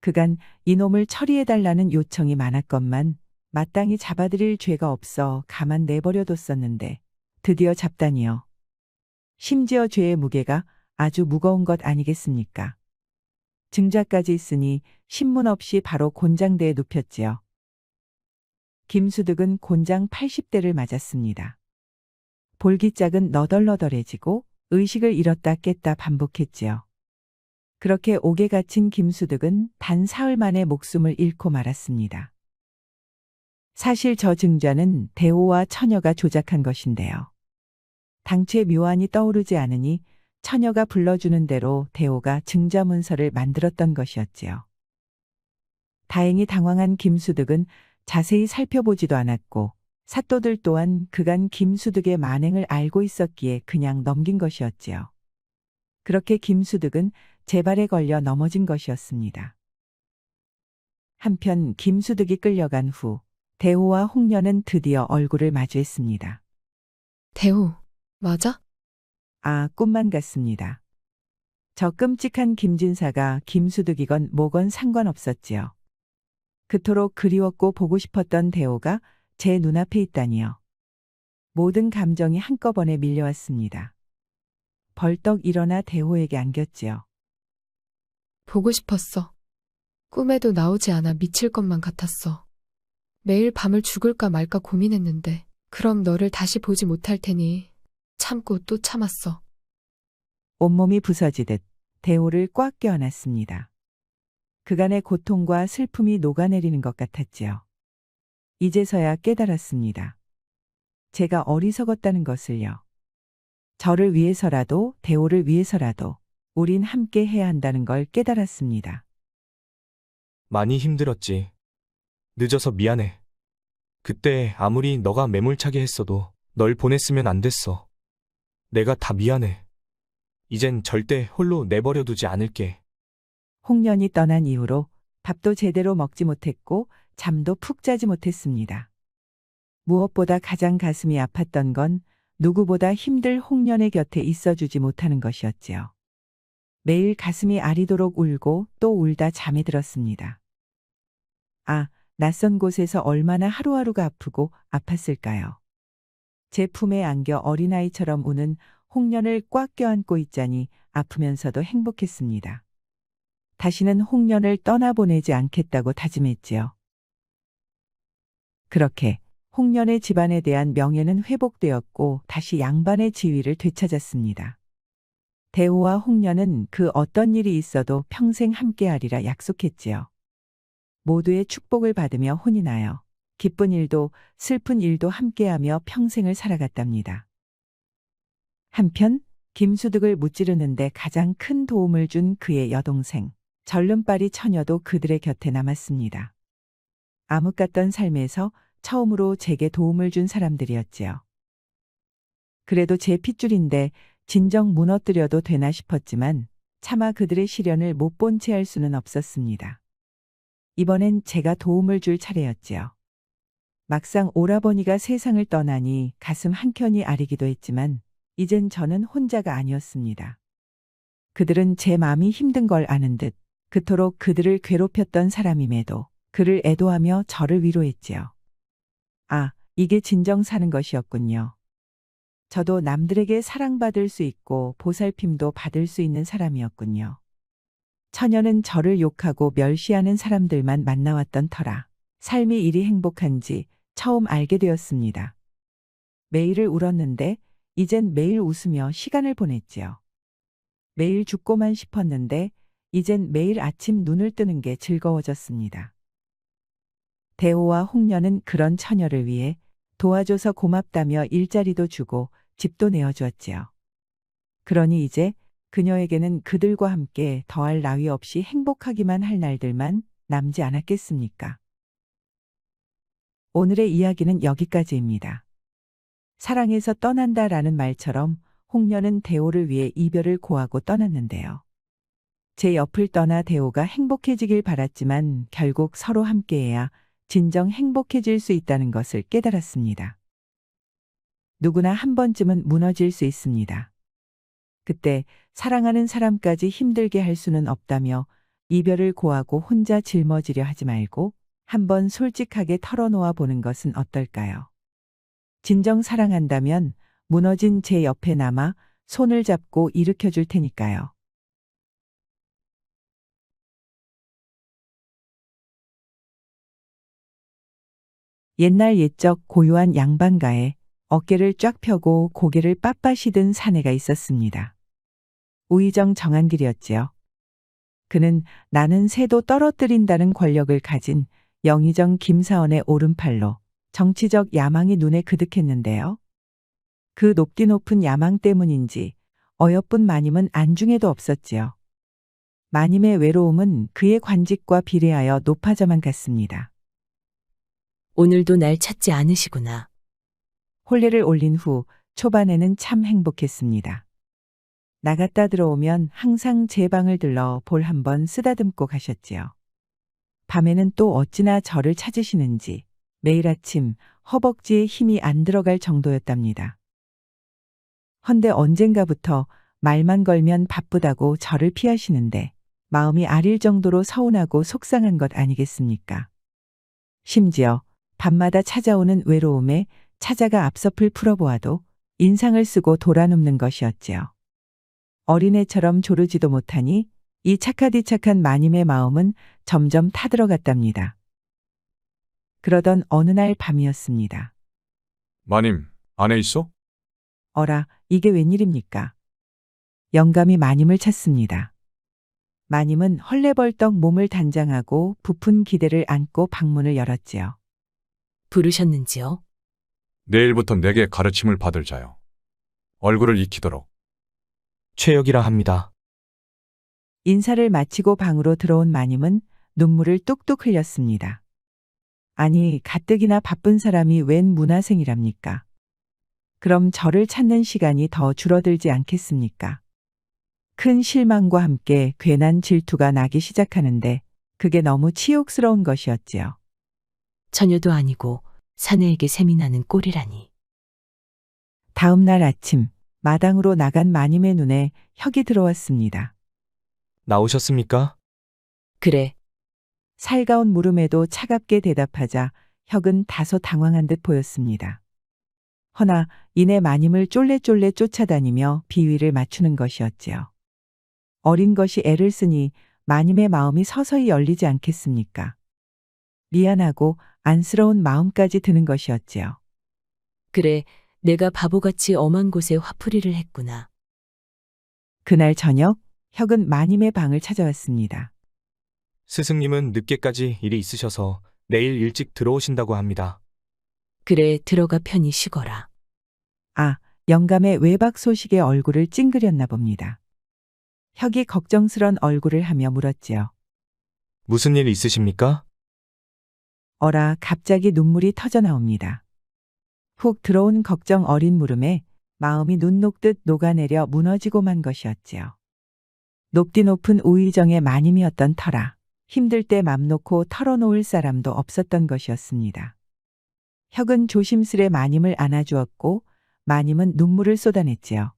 그간 이놈을 처리해달라는 요청이 많았건만 마땅히 잡아들일 죄가 없어 가만 내버려뒀었는데 드디어 잡다니요. 심지어 죄의 무게가 아주 무거운 것 아니겠습니까? 증자까지 있으니 신문 없이 바로 곤장대에 눕혔지요. 김수득은 곤장 80대를 맞았습니다. 볼기짝은 너덜너덜해지고 의식을 잃었다 깼다 반복했지요. 그렇게 옥에 갇힌 김수득은 단 사흘 만에 목숨을 잃고 말았습니다. 사실 저 증자는 대호와 처녀가 조작한 것인데요. 당최 묘안이 떠오르지 않으니 처녀가 불러주는 대로 대호가 증자 문서를 만들었던 것이었지요. 다행히 당황한 김수득은 자세히 살펴보지도 않았고 사또들 또한 그간 김수득의 만행을 알고 있었기에 그냥 넘긴 것이었지요. 그렇게 김수득은 재발에 걸려 넘어진 것이었습니다. 한편 김수득이 끌려간 후 대호와 홍련은 드디어 얼굴을 마주했습니다. 대호, 맞아? 아, 꿈만 같습니다. 저 끔찍한 김진사가 김수득이건 뭐건 상관없었지요. 그토록 그리웠고 보고 싶었던 대호가 제 눈앞에 있다니요. 모든 감정이 한꺼번에 밀려왔습니다. 벌떡 일어나 대호에게 안겼지요. 보고 싶었어. 꿈에도 나오지 않아 미칠 것만 같았어. 매일 밤을 죽을까 말까 고민했는데 그럼 너를 다시 보지 못할 테니 참고 또 참았어. 온몸이 부서지듯 대호를 꽉 껴안았습니다. 그간의 고통과 슬픔이 녹아내리는 것 같았지요. 이제서야 깨달았습니다. 제가 어리석었다는 것을요. 저를 위해서라도 대호를 위해서라도 우린 함께 해야 한다는 걸 깨달았습니다. 많이 힘들었지. 늦어서 미안해. 그때 아무리 너가 매몰차게 했어도 널 보냈으면 안 됐어. 내가 다 미안해. 이젠 절대 홀로 내버려두지 않을게. 홍련이 떠난 이후로 밥도 제대로 먹지 못했고 잠도 푹 자지 못했습니다. 무엇보다 가장 가슴이 아팠던 건 누구보다 힘들 홍련의 곁에 있어주지 못하는 것이었지요. 매일 가슴이 아리도록 울고 또 울다 잠에 들었습니다. 아, 낯선 곳에서 얼마나 하루하루가 아프고 아팠을까요? 제 품에 안겨 어린아이처럼 우는 홍련을 꽉 껴안고 있자니 아프면서도 행복했습니다. 다시는 홍련을 떠나보내지 않겠다고 다짐했지요. 그렇게 홍련의 집안에 대한 명예는 회복되었고 다시 양반의 지위를 되찾았습니다. 대호와 홍련은 그 어떤 일이 있어도 평생 함께하리라 약속했지요. 모두의 축복을 받으며 혼이 나요. 기쁜 일도 슬픈 일도 함께하며 평생을 살아갔답니다. 한편 김수득을 무찌르는데 가장 큰 도움을 준 그의 여동생 절름발이 처녀도 그들의 곁에 남았습니다. 암흑 같던 삶에서 처음으로 제게 도움을 준 사람들이었지요. 그래도 제 핏줄인데 진정 무너뜨려도 되나 싶었지만 차마 그들의 시련을 못 본 채 할 수는 없었습니다. 이번엔 제가 도움을 줄 차례였지요. 막상 오라버니가 세상을 떠나니 가슴 한켠이 아리기도 했지만 이젠 저는 혼자가 아니었습니다. 그들은 제 마음이 힘든 걸 아는 듯 그토록 그들을 괴롭혔던 사람임에도 그를 애도하며 저를 위로했지요. 아, 이게 진정 사는 것이었군요. 저도 남들에게 사랑받을 수 있고 보살핌도 받을 수 있는 사람이었군요. 처녀는 저를 욕하고 멸시하는 사람들만 만나왔던 터라 삶이 이리 행복한지 처음 알게 되었습니다. 매일을 울었는데 이젠 매일 웃으며 시간을 보냈지요. 매일 죽고만 싶었는데 이젠 매일 아침 눈을 뜨는 게 즐거워졌습니다. 대호와 홍련은 그런 처녀를 위해 도와줘서 고맙다며 일자리도 주고 집도 내어주었지요. 그러니 이제 그녀에게는 그들과 함께 더할 나위 없이 행복하기만 할 날들만 남지 않았겠습니까? 오늘의 이야기는 여기까지입니다. 사랑해서 떠난다라는 말처럼 홍련은 대호를 위해 이별을 고하고 떠났는데요. 제 옆을 떠나 대호가 행복해지길 바랐지만 결국 서로 함께해야 진정 행복해질 수 있다는 것을 깨달았습니다. 누구나 한 번쯤은 무너질 수 있습니다. 그때 사랑하는 사람까지 힘들게 할 수는 없다며 이별을 고하고 혼자 짊어지려 하지 말고 한번 솔직하게 털어놓아 보는 것은 어떨까요? 진정 사랑한다면 무너진 제 옆에 남아 손을 잡고 일으켜 줄 테니까요. 옛날 옛적 고요한 양반가에 어깨를 쫙 펴고 고개를 빳빳이 든 사내가 있었습니다. 우의정 정한길이었지요. 그는 나는 새도 떨어뜨린다는 권력을 가진 영의정 김사원의 오른팔로 정치적 야망이 눈에 그득했는데요. 그 높디 높은 야망 때문인지 어여쁜 마님은 안중에도 없었지요. 마님의 외로움은 그의 관직과 비례하여 높아져만 갔습니다. 오늘도 날 찾지 않으시구나. 혼례를 올린 후 초반에는 참 행복했습니다. 나갔다 들어오면 항상 제 방을 들러 볼 한번 쓰다듬고 가셨지요. 밤에는 또 어찌나 저를 찾으시는지 매일 아침 허벅지에 힘이 안 들어갈 정도였답니다. 헌데 언젠가부터 말만 걸면 바쁘다고 저를 피하시는데 마음이 아릴 정도로 서운하고 속상한 것 아니겠습니까? 심지어 밤마다 찾아오는 외로움에 차자가 앞섭을 풀어보아도 인상을 쓰고 돌아눕는 것이었지요. 어린애처럼 조르지도 못하니 이 착하디착한 마님의 마음은 점점 타들어갔답니다. 그러던 어느 날 밤이었습니다. 마님, 안에 있어? 어라, 이게 웬일입니까? 영감이 마님을 찾습니다. 마님은 헐레벌떡 몸을 단장하고 부푼 기대를 안고 방문을 열었지요. 부르셨는지요? 내일부터 내게 가르침을 받을 자요. 얼굴을 익히도록. 최혁이라 합니다. 인사를 마치고 방으로 들어온 마님은 눈물을 뚝뚝 흘렸습니다. 아니, 가뜩이나 바쁜 사람이 웬 문화생이랍니까? 그럼 저를 찾는 시간이 더 줄어들지 않겠습니까? 큰 실망과 함께 괜한 질투가 나기 시작하는데 그게 너무 치욕스러운 것이었지요. 처녀도 아니고 사내에게 셈이 나는 꼴이라니. 다음 날 아침 마당으로 나간 마님의 눈에 혁이 들어왔습니다. 나오셨습니까? 그래, 살가운 물음에도 차갑게 대답하자 혁은 다소 당황한 듯 보였습니다. 허나 이내 마님을 쫄래쫄래 쫓아다니며 비위를 맞추는 것이었지요. 어린 것이 애를 쓰니 마님의 마음이 서서히 열리지 않겠습니까? 미안하고 안쓰러운 마음까지 드는 것이었지요. 그래, 내가 바보같이 엄한 곳에 화풀이를 했구나. 그날 저녁 혁은 마님의 방을 찾아왔습니다. 스승님은 늦게까지 일이 있으셔서 내일 일찍 들어오신다고 합니다. 그래, 들어가 편히 쉬거라. 아, 영감의 외박 소식에 얼굴을 찡그렸나 봅니다. 혁이 걱정스런 얼굴을 하며 물었지요. 무슨 일 있으십니까? 어라, 갑자기 눈물이 터져 나옵니다. 훅 들어온 걱정 어린 물음에 마음이 눈 녹듯 녹아내려 무너지고 만 것이었지요. 높디 높은 우의정의 마님이었던 터라 힘들 때 맘 놓고 털어놓을 사람도 없었던 것이었습니다. 혁은 조심스레 마님을 안아주었고 마님은 눈물을 쏟아냈지요.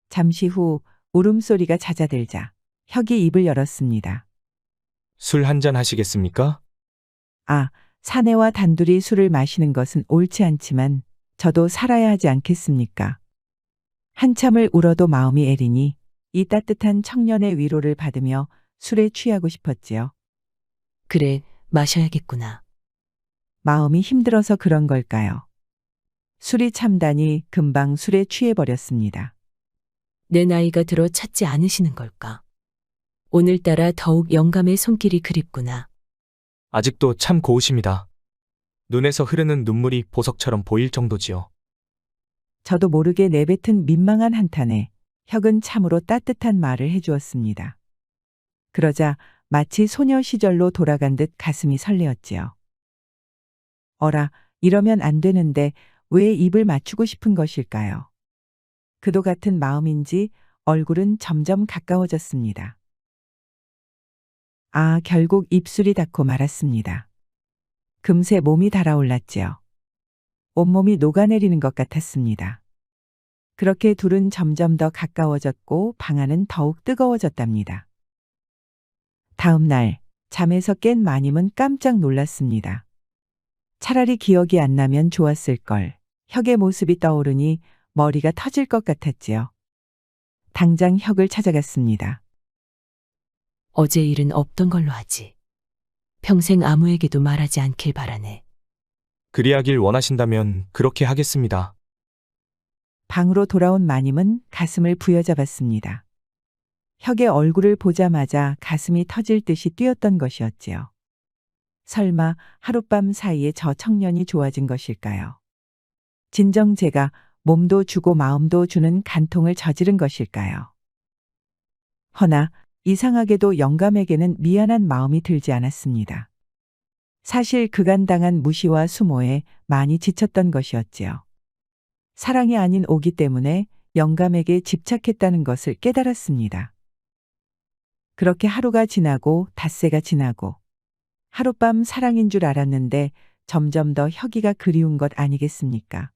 잠시 후 울음소리가 잦아들자 혁이 입을 열었습니다. 술 한잔 하시겠습니까? 아, 사내와 단둘이 술을 마시는 것은 옳지 않지만 저도 살아야 하지 않겠습니까? 한참을 울어도 마음이 애리니 이 따뜻한 청년의 위로를 받으며 술에 취하고 싶었지요. 그래, 마셔야겠구나. 마음이 힘들어서 그런 걸까요? 술이 참다니 금방 술에 취해버렸습니다. 내 나이가 들어 찾지 않으시는 걸까? 오늘따라 더욱 영감의 손길이 그립구나. 아직도 참 고우십니다. 눈에서 흐르는 눈물이 보석처럼 보일 정도지요. 저도 모르게 내뱉은 민망한 한탄에 혁은 참으로 따뜻한 말을 해주었습니다. 그러자 마치 소녀 시절로 돌아간 듯 가슴이 설레었지요. 어라, 이러면 안 되는데 왜 입을 맞추고 싶은 것일까요? 그도 같은 마음인지 얼굴은 점점 가까워졌습니다. 아, 결국 입술이 닿고 말았습니다. 금세 몸이 달아올랐지요. 온몸이 녹아내리는 것 같았습니다. 그렇게 둘은 점점 더 가까워졌고 방 안은 더욱 뜨거워졌답니다. 다음 날 잠에서 깬 마님은 깜짝 놀랐습니다. 차라리 기억이 안 나면 좋았을 걸. 혁의 모습이 떠오르니 머리가 터질 것 같았지요. 당장 혁을 찾아갔습니다. 어제 일은 없던 걸로 하지. 평생 아무에게도 말하지 않길 바라네. 그리하길 원하신다면 그렇게 하겠습니다. 방으로 돌아온 마님은 가슴을 부여잡았습니다. 혁의 얼굴을 보자마자 가슴이 터질 듯이 뛰었던 것이었지요. 설마 하룻밤 사이에 저 청년이 좋아진 것일까요? 진정 제가 몸도 주고 마음도 주는 간통을 저지른 것일까요? 허나 이상하게도 영감에게는 미안한 마음이 들지 않았습니다. 사실 그간 당한 무시와 수모에 많이 지쳤던 것이었지요. 사랑이 아닌 오기 때문에 영감에게 집착했다는 것을 깨달았습니다. 그렇게 하루가 지나고 닷새가 지나고 하룻밤 사랑인 줄 알았는데 점점 더 혁이가 그리운 것 아니겠습니까?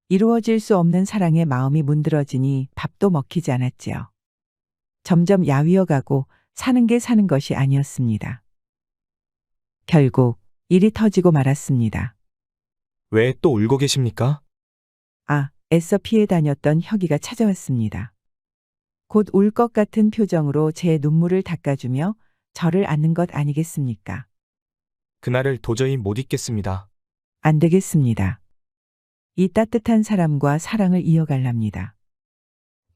이루어질 수 없는 사랑에 마음이 문드러지니 밥도 먹히지 않았지요. 점점 야위어가고 사는 게 사는 것이 아니었습니다. 결국 일이 터지고 말았습니다. 왜 또 울고 계십니까? 아, 애써 피해 다녔던 혁이가 찾아왔습니다. 곧 울 것 같은 표정으로 제 눈물을 닦아주며 저를 안는 것 아니겠습니까? 그날을 도저히 못 잊겠습니다. 안 되겠습니다. 이 따뜻한 사람과 사랑을 이어갈랍니다.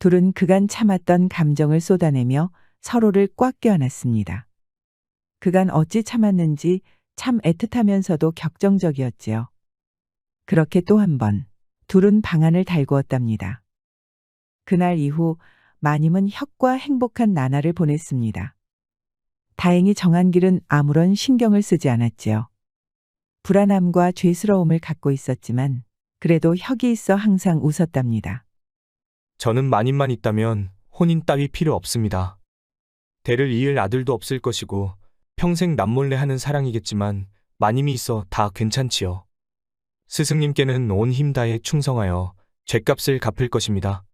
둘은 그간 참았던 감정을 쏟아내며 서로를 꽉 껴안았습니다. 그간 어찌 참았는지 참 애틋하면서도 격정적이었지요. 그렇게 또 한 번 둘은 방안을 달구었답니다. 그날 이후 마님은 혁과 행복한 나날을 보냈습니다. 다행히 정한길은 아무런 신경을 쓰지 않았지요. 불안함과 죄스러움을 갖고 있었지만 그래도 혁이 있어 항상 웃었답니다. 저는 마님만 있다면 혼인 따위 필요 없습니다. 대를 이을 아들도 없을 것이고 평생 남몰래 하는 사랑이겠지만 마님이 있어 다 괜찮지요. 스승님께는 온 힘 다해 충성하여 죗값을 갚을 것입니다.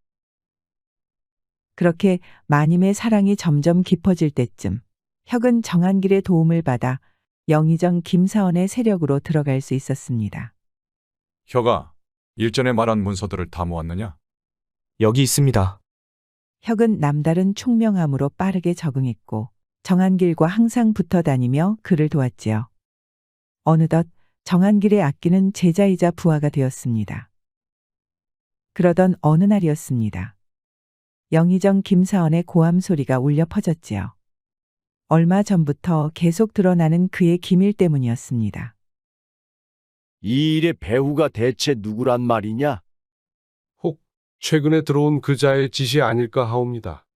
그렇게 마님의 사랑이 점점 깊어질 때쯤 혁은 정한길의 도움을 받아 영의정 김사원의 세력으로 들어갈 수 있었습니다. 혁아, 일전에 말한 문서들을 다 모았느냐? 여기 있습니다. 혁은 남다른 총명함으로 빠르게 적응했고 정한길과 항상 붙어 다니며 그를 도왔지요. 어느덧 정한길의 아끼는 제자이자 부하가 되었습니다. 그러던 어느 날이었습니다. 영의정 김사원의 고함 소리가 울려 퍼졌지요. 얼마 전부터 계속 드러나는 그의 기밀 때문이었습니다. 이 일의 배후가 대체 누구란 말이냐? 혹 최근에 들어온 그자의 짓이 아닐까 하옵니다.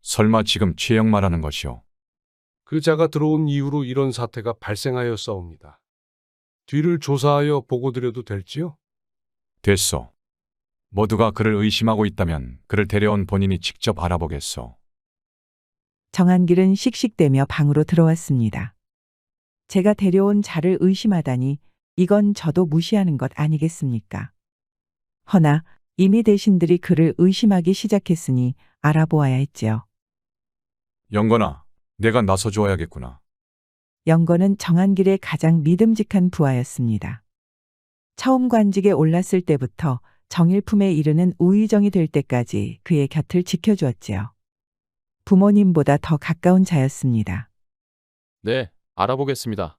설마 지금 최영 말하는 것이오? 그자가 들어온 이후로 이런 사태가 발생하였사옵니다. 뒤를 조사하여 보고드려도 될지요? 됐소. 모두가 그를 의심하고 있다면 그를 데려온 본인이 직접 알아보겠소. 정한길은 씩씩대며 방으로 들어왔습니다. 제가 데려온 자를 의심하다니 이건 저도 무시하는 것 아니겠습니까? 허나 이미 대신들이 그를 의심하기 시작했으니 알아보아야 했지요. 영건아, 내가 나서줘야겠구나. 영건은 정한길의 가장 믿음직한 부하였습니다. 처음 관직에 올랐을 때부터 정일품에 이르는 우의정이 될 때까지 그의 곁을 지켜주었지요. 부모님보다 더 가까운 자였습니다. 네, 알아보겠습니다.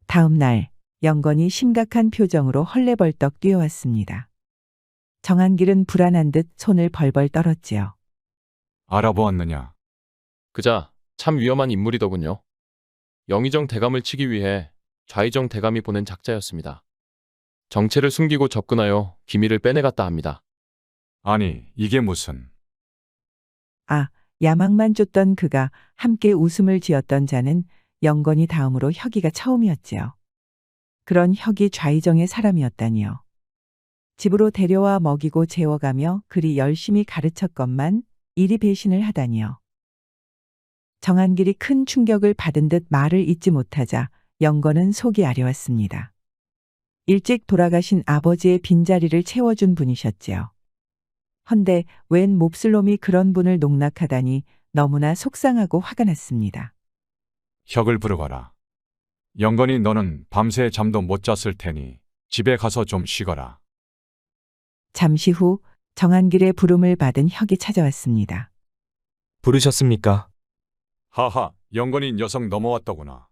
다음 날 영건이 심각한 표정으로 헐레벌떡 뛰어왔습니다. 정한길은 불안한 듯 손을 벌벌 떨었지요. 알아보았느냐? 그자 참 위험한 인물이더군요. 영의정 대감을 치기 위해 좌의정 대감이 보낸 작자였습니다. 정체를 숨기고 접근하여 기밀을 빼내갔다 합니다. 아니, 이게 무슨... 아, 야망만 쫓던 그가 함께 웃음을 지었던 자는 영건이 다음으로 혁이가 처음이었지요. 그런 혁이 좌의정의 사람이었다니요. 집으로 데려와 먹이고 재워가며 그리 열심히 가르쳤건만 이리 배신을 하다니요. 정한길이 큰 충격을 받은 듯 말을 잇지 못하자 영건은 속이 아려왔습니다. 일찍 돌아가신 아버지의 빈자리를 채워준 분이셨지요. 헌데 웬 몹쓸 놈이 그런 분을 농락하다니 너무나 속상하고 화가 났습니다. 혁을 부르거라. 영건이 너는 밤새 잠도 못 잤을 테니 집에 가서 좀 쉬거라. 잠시 후 정한길의 부름을 받은 혁이 찾아왔습니다. 부르셨습니까? 하하, 영건이 녀석 넘어왔더구나.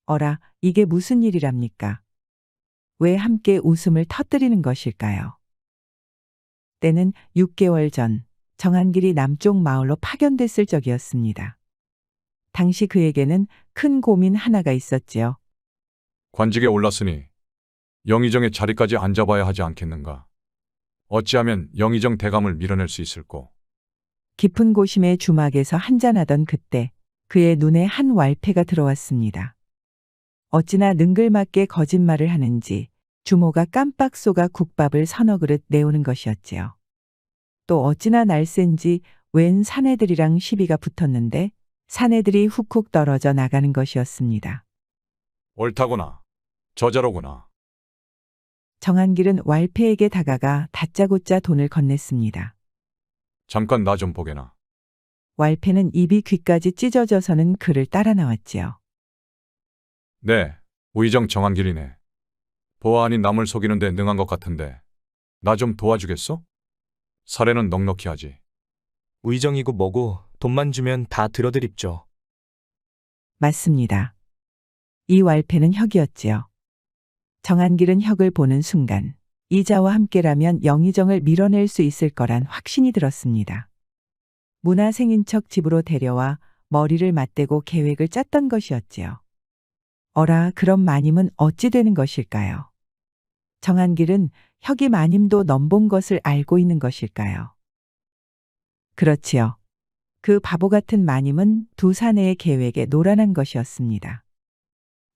어라, 이게 무슨 일이랍니까? 왜 함께 웃음을 터뜨리는 것일까요? 때는 6개월 전 정한길이 남쪽 마을로 파견됐을 적이었습니다. 당시 그에게는 큰 고민 하나가 있었지요. 관직에 올랐으니 영의정의 자리까지 앉아봐야 하지 않겠는가. 어찌하면 영의정 대감을 밀어낼 수 있을꼬. 깊은 고심의 주막에서 한잔하던 그때 그의 눈에 한 왈패가 들어왔습니다. 어찌나 능글맞게 거짓말을 하는지 주모가 깜빡 쏘가 국밥을 서너 그릇 내오는 것이었지요. 또 어찌나 날쌘지 웬 사내들이랑 시비가 붙었는데 사내들이 훅훅 떨어져 나가는 것이었습니다. 옳다구나. 저자로구나. 정한길은 왈패에게 다가가 다짜고짜 돈을 건넸습니다. 잠깐 나 좀 보게나. 왈패는 입이 귀까지 찢어져서는 그를 따라 나왔지요. 네, 우의정 정한길이네. 보아하니 남을 속이는데 능한 것 같은데 나 좀 도와주겠소? 사례는 넉넉히 하지. 우의정이고 뭐고 돈만 주면 다 들어드립죠. 맞습니다. 이 왈패는 혁이었지요. 정한길은 혁을 보는 순간 이자와 함께라면 영의정을 밀어낼 수 있을 거란 확신이 들었습니다. 문화생인 척 집으로 데려와 머리를 맞대고 계획을 짰던 것이었지요. 어라, 그럼 마님은 어찌 되는 것일까요? 정한길은 혁이 마님도 넘본 것을 알고 있는 것일까요? 그렇지요. 그 바보 같은 마님은 두 사내의 계획에 노란한 것이었습니다.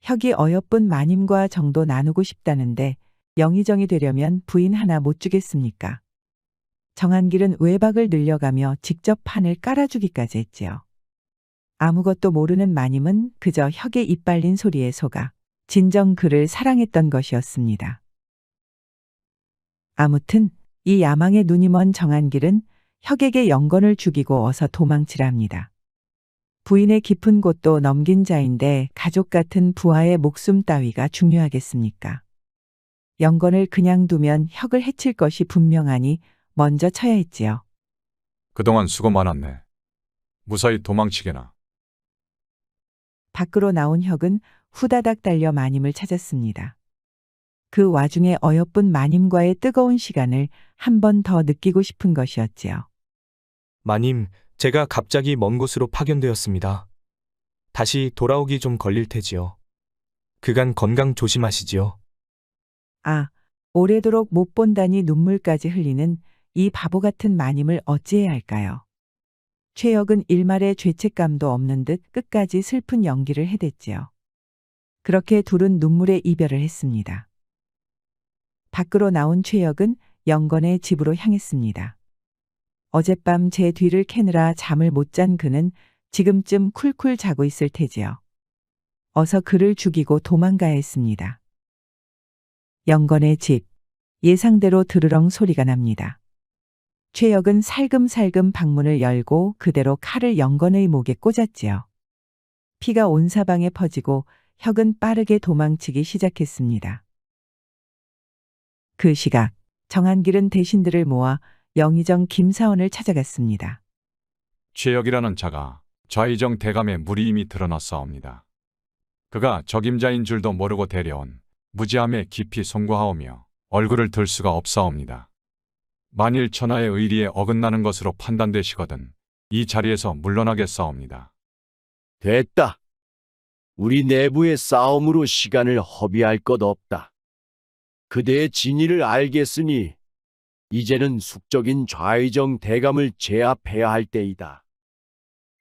혁이 어여쁜 마님과 정도 나누고 싶다는데 영의정이 되려면 부인 하나 못 주겠습니까? 정한길은 외박을 늘려가며 직접 판을 깔아주기까지 했지요. 아무것도 모르는 마님은 그저 혁의 이빨린 소리에 속아 진정 그를 사랑했던 것이었습니다. 아무튼 이 야망에 눈이 먼 정한길은 혁에게 영건을 죽이고 어서 도망치랍니다. 부인의 깊은 곳도 넘긴 자인데 가족 같은 부하의 목숨 따위가 중요하겠습니까? 영건을 그냥 두면 혁을 해칠 것이 분명하니 먼저 쳐야 했지요. 그동안 수고 많았네. 무사히 도망치게나. 밖으로 나온 혁은 후다닥 달려 마님을 찾았습니다. 그 와중에 어여쁜 마님과의 뜨거운 시간을 한 번 더 느끼고 싶은 것이었지요. 마님, 제가 갑자기 먼 곳으로 파견되었습니다. 다시 돌아오기 좀 걸릴 테지요. 그간 건강 조심하시지요. 아, 오래도록 못 본다니 눈물까지 흘리는 이 바보 같은 마님을 어찌해야 할까요? 최혁은 일말의 죄책감도 없는 듯 끝까지 슬픈 연기를 해댔지요. 그렇게 둘은 눈물의 이별을 했습니다. 밖으로 나온 최혁은 영건의 집으로 향했습니다. 어젯밤 제 뒤를 캐느라 잠을 못 잔 그는 지금쯤 쿨쿨 자고 있을 테지요. 어서 그를 죽이고 도망가야 했습니다. 영건의 집, 예상대로 드르렁 소리가 납니다. 최혁은 살금살금 방문을 열고 그대로 칼을 영건의 목에 꽂았지요. 피가 온 사방에 퍼지고 혁은 빠르게 도망치기 시작했습니다. 그 시각 정한길은 대신들을 모아 영의정 김사원을 찾아갔습니다. 최혁이라는 자가 좌의정 대감의 무리임이 드러났사옵니다. 그가 적임자인 줄도 모르고 데려온 무지함에 깊이 송구하오며 얼굴을 들 수가 없사옵니다. 만일 천하의 의리에 어긋나는 것으로 판단되시거든 이 자리에서 물러나겠사옵니다. 됐다. 우리 내부의 싸움으로 시간을 허비할 것 없다. 그대의 진위를 알겠으니 이제는 숙적인 좌의정 대감을 제압해야 할 때이다.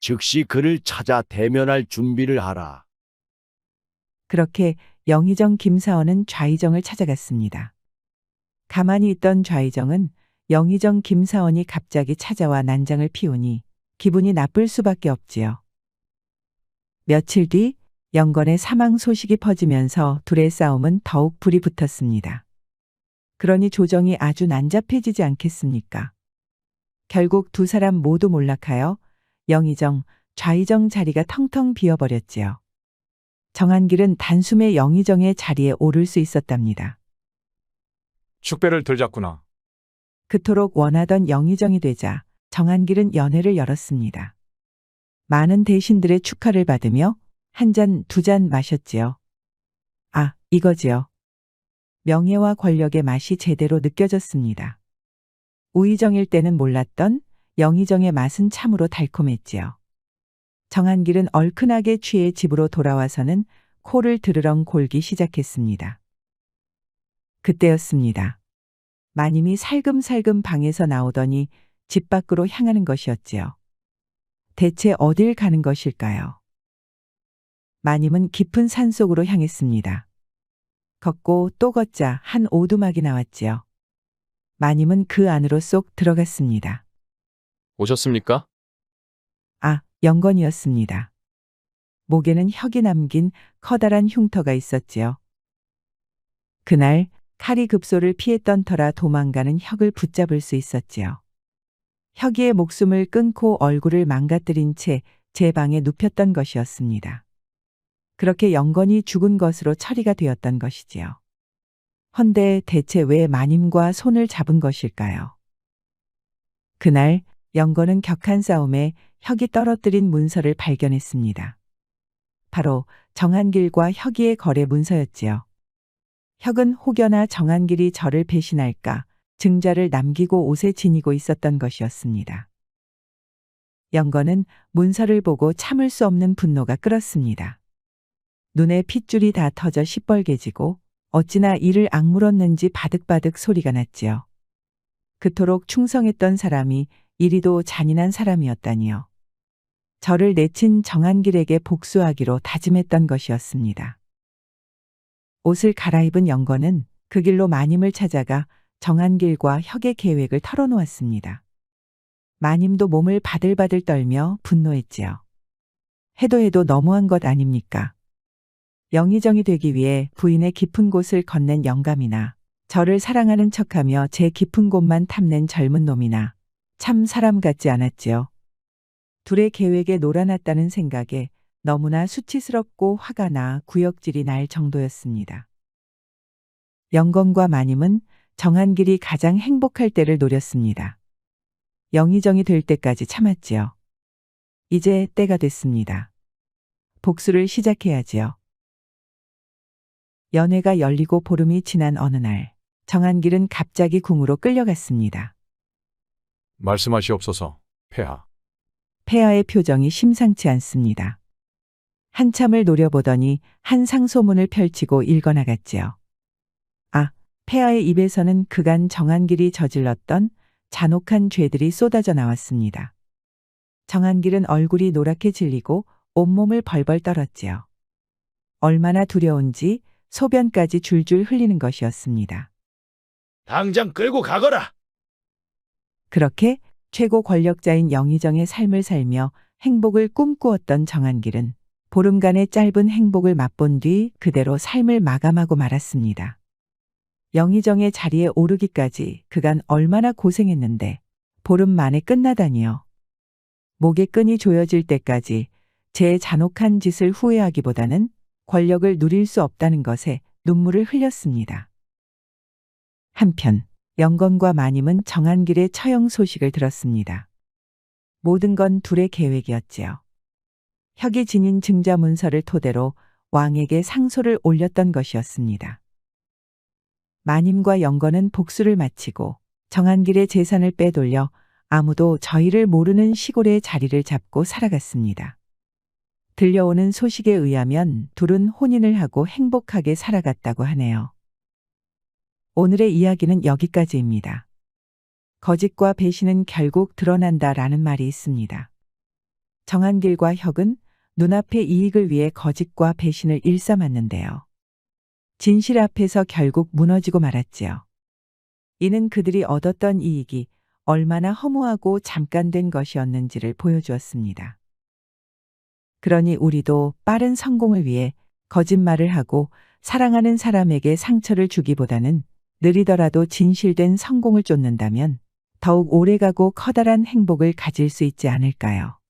즉시 그를 찾아 대면할 준비를 하라. 그렇게 영의정 김사원은 좌의정을 찾아갔습니다. 가만히 있던 좌의정은 영의정 김사원이 갑자기 찾아와 난장을 피우니 기분이 나쁠 수밖에 없지요. 며칠 뒤 영건의 사망 소식이 퍼지면서 둘의 싸움은 더욱 불이 붙었습니다. 그러니 조정이 아주 난잡해지지 않겠습니까? 결국 두 사람 모두 몰락하여 영의정, 좌의정 자리가 텅텅 비어버렸지요. 정한길은 단숨에 영의정의 자리에 오를 수 있었답니다. 축배를 들자꾸나. 그토록 원하던 영의정이 되자 정한길은 연회를 열었습니다. 많은 대신들의 축하를 받으며 한 잔, 두 잔 마셨지요. 아, 이거지요. 명예와 권력의 맛이 제대로 느껴졌습니다. 우의정일 때는 몰랐던 영의정의 맛은 참으로 달콤했지요. 정한길은 얼큰하게 취해 집으로 돌아와서는 코를 드르렁 골기 시작했습니다. 그때였습니다. 마님이 살금살금 방에서 나오더니 집 밖으로 향하는 것이었지요. 대체 어딜 가는 것일까요? 마님은 깊은 산속으로 향했습니다. 걷고 또 걷자 한 오두막이 나왔지요. 마님은 그 안으로 쏙 들어갔습니다. 오셨습니까? 아, 영건이었습니다. 목에는 혁이 남긴 커다란 흉터가 있었지요. 그날 칼이 급소를 피했던 터라 도망가는 혁을 붙잡을 수 있었지요. 혁이의 목숨을 끊고 얼굴을 망가뜨린 채 제 방에 눕혔던 것이었습니다. 그렇게 영건이 죽은 것으로 처리가 되었던 것이지요. 헌데 대체 왜 마님과 손을 잡은 것일까요? 그날 영건은 격한 싸움에 혁이 떨어뜨린 문서를 발견했습니다. 바로 정한길과 혁이의 거래 문서였지요. 혁은 혹여나 정한길이 저를 배신할까 증자를 남기고 옷에 지니고 있었던 것이었습니다. 영건은 문서를 보고 참을 수 없는 분노가 끓었습니다. 눈에 핏줄이 다 터져 시뻘개지고 어찌나 이를 악물었는지 바득바득 소리가 났지요. 그토록 충성했던 사람이 이리도 잔인한 사람이었다니요. 저를 내친 정한길에게 복수하기로 다짐했던 것이었습니다. 옷을 갈아입은 영건은 그 길로 마님을 찾아가 정한길과 혁의 계획을 털어놓았습니다. 마님도 몸을 바들바들 떨며 분노했지요. 해도 너무한 것 아닙니까? 영의정이 되기 위해 부인의 깊은 곳을 건넨 영감이나 저를 사랑하는 척하며 제 깊은 곳만 탐낸 젊은 놈이나 참 사람 같지 않았지요. 둘의 계획에 놀아났다는 생각에 너무나 수치스럽고 화가 나 구역질이 날 정도였습니다. 영건과 마님은 정한길이 가장 행복할 때를 노렸습니다. 영의정이 될 때까지 참았지요. 이제 때가 됐습니다. 복수를 시작해야지요. 연회가 열리고 보름이 지난 어느 날, 정한길은 갑자기 궁으로 끌려갔습니다. 말씀하시옵소서, 폐하. 폐하의 표정이 심상치 않습니다. 한참을 노려보더니 한 상소문을 펼치고 읽어나갔지요. 아, 폐하의 입에서는 그간 정한길이 저질렀던 잔혹한 죄들이 쏟아져 나왔습니다. 정한길은 얼굴이 노랗게 질리고 온몸을 벌벌 떨었지요. 얼마나 두려운지 소변까지 줄줄 흘리는 것이었습니다. 당장 끌고 가거라. 그렇게 최고 권력자인 영의정의 삶을 살며 행복을 꿈꾸었던 정한길은 보름간의 짧은 행복을 맛본 뒤 그대로 삶을 마감하고 말았습니다. 영의정의 자리에 오르기까지 그간 얼마나 고생했는데 보름 만에 끝나다니요. 목의 끈이 조여질 때까지 제 잔혹한 짓을 후회하기보다는 권력을 누릴 수 없다는 것에 눈물을 흘렸습니다. 한편 영건과 마님은 정한길의 처형 소식을 들었습니다. 모든 건 둘의 계획이었지요. 혁이 지닌 증자 문서를 토대로 왕에게 상소를 올렸던 것이었습니다. 마님과 영건은 복수를 마치고 정한길의 재산을 빼돌려 아무도 저희를 모르는 시골의 자리를 잡고 살아갔습니다. 들려오는 소식에 의하면 둘은 혼인을 하고 행복하게 살아갔다고 하네요. 오늘의 이야기는 여기까지입니다. 거짓과 배신은 결국 드러난다라는 말이 있습니다. 정한길과 혁은 눈앞의 이익을 위해 거짓과 배신을 일삼았는데요. 진실 앞에서 결국 무너지고 말았지요. 이는 그들이 얻었던 이익이 얼마나 허무하고 잠깐된 것이었는지를 보여주었습니다. 그러니 우리도 빠른 성공을 위해 거짓말을 하고 사랑하는 사람에게 상처를 주기보다는 느리더라도 진실된 성공을 쫓는다면 더욱 오래가고 커다란 행복을 가질 수 있지 않을까요?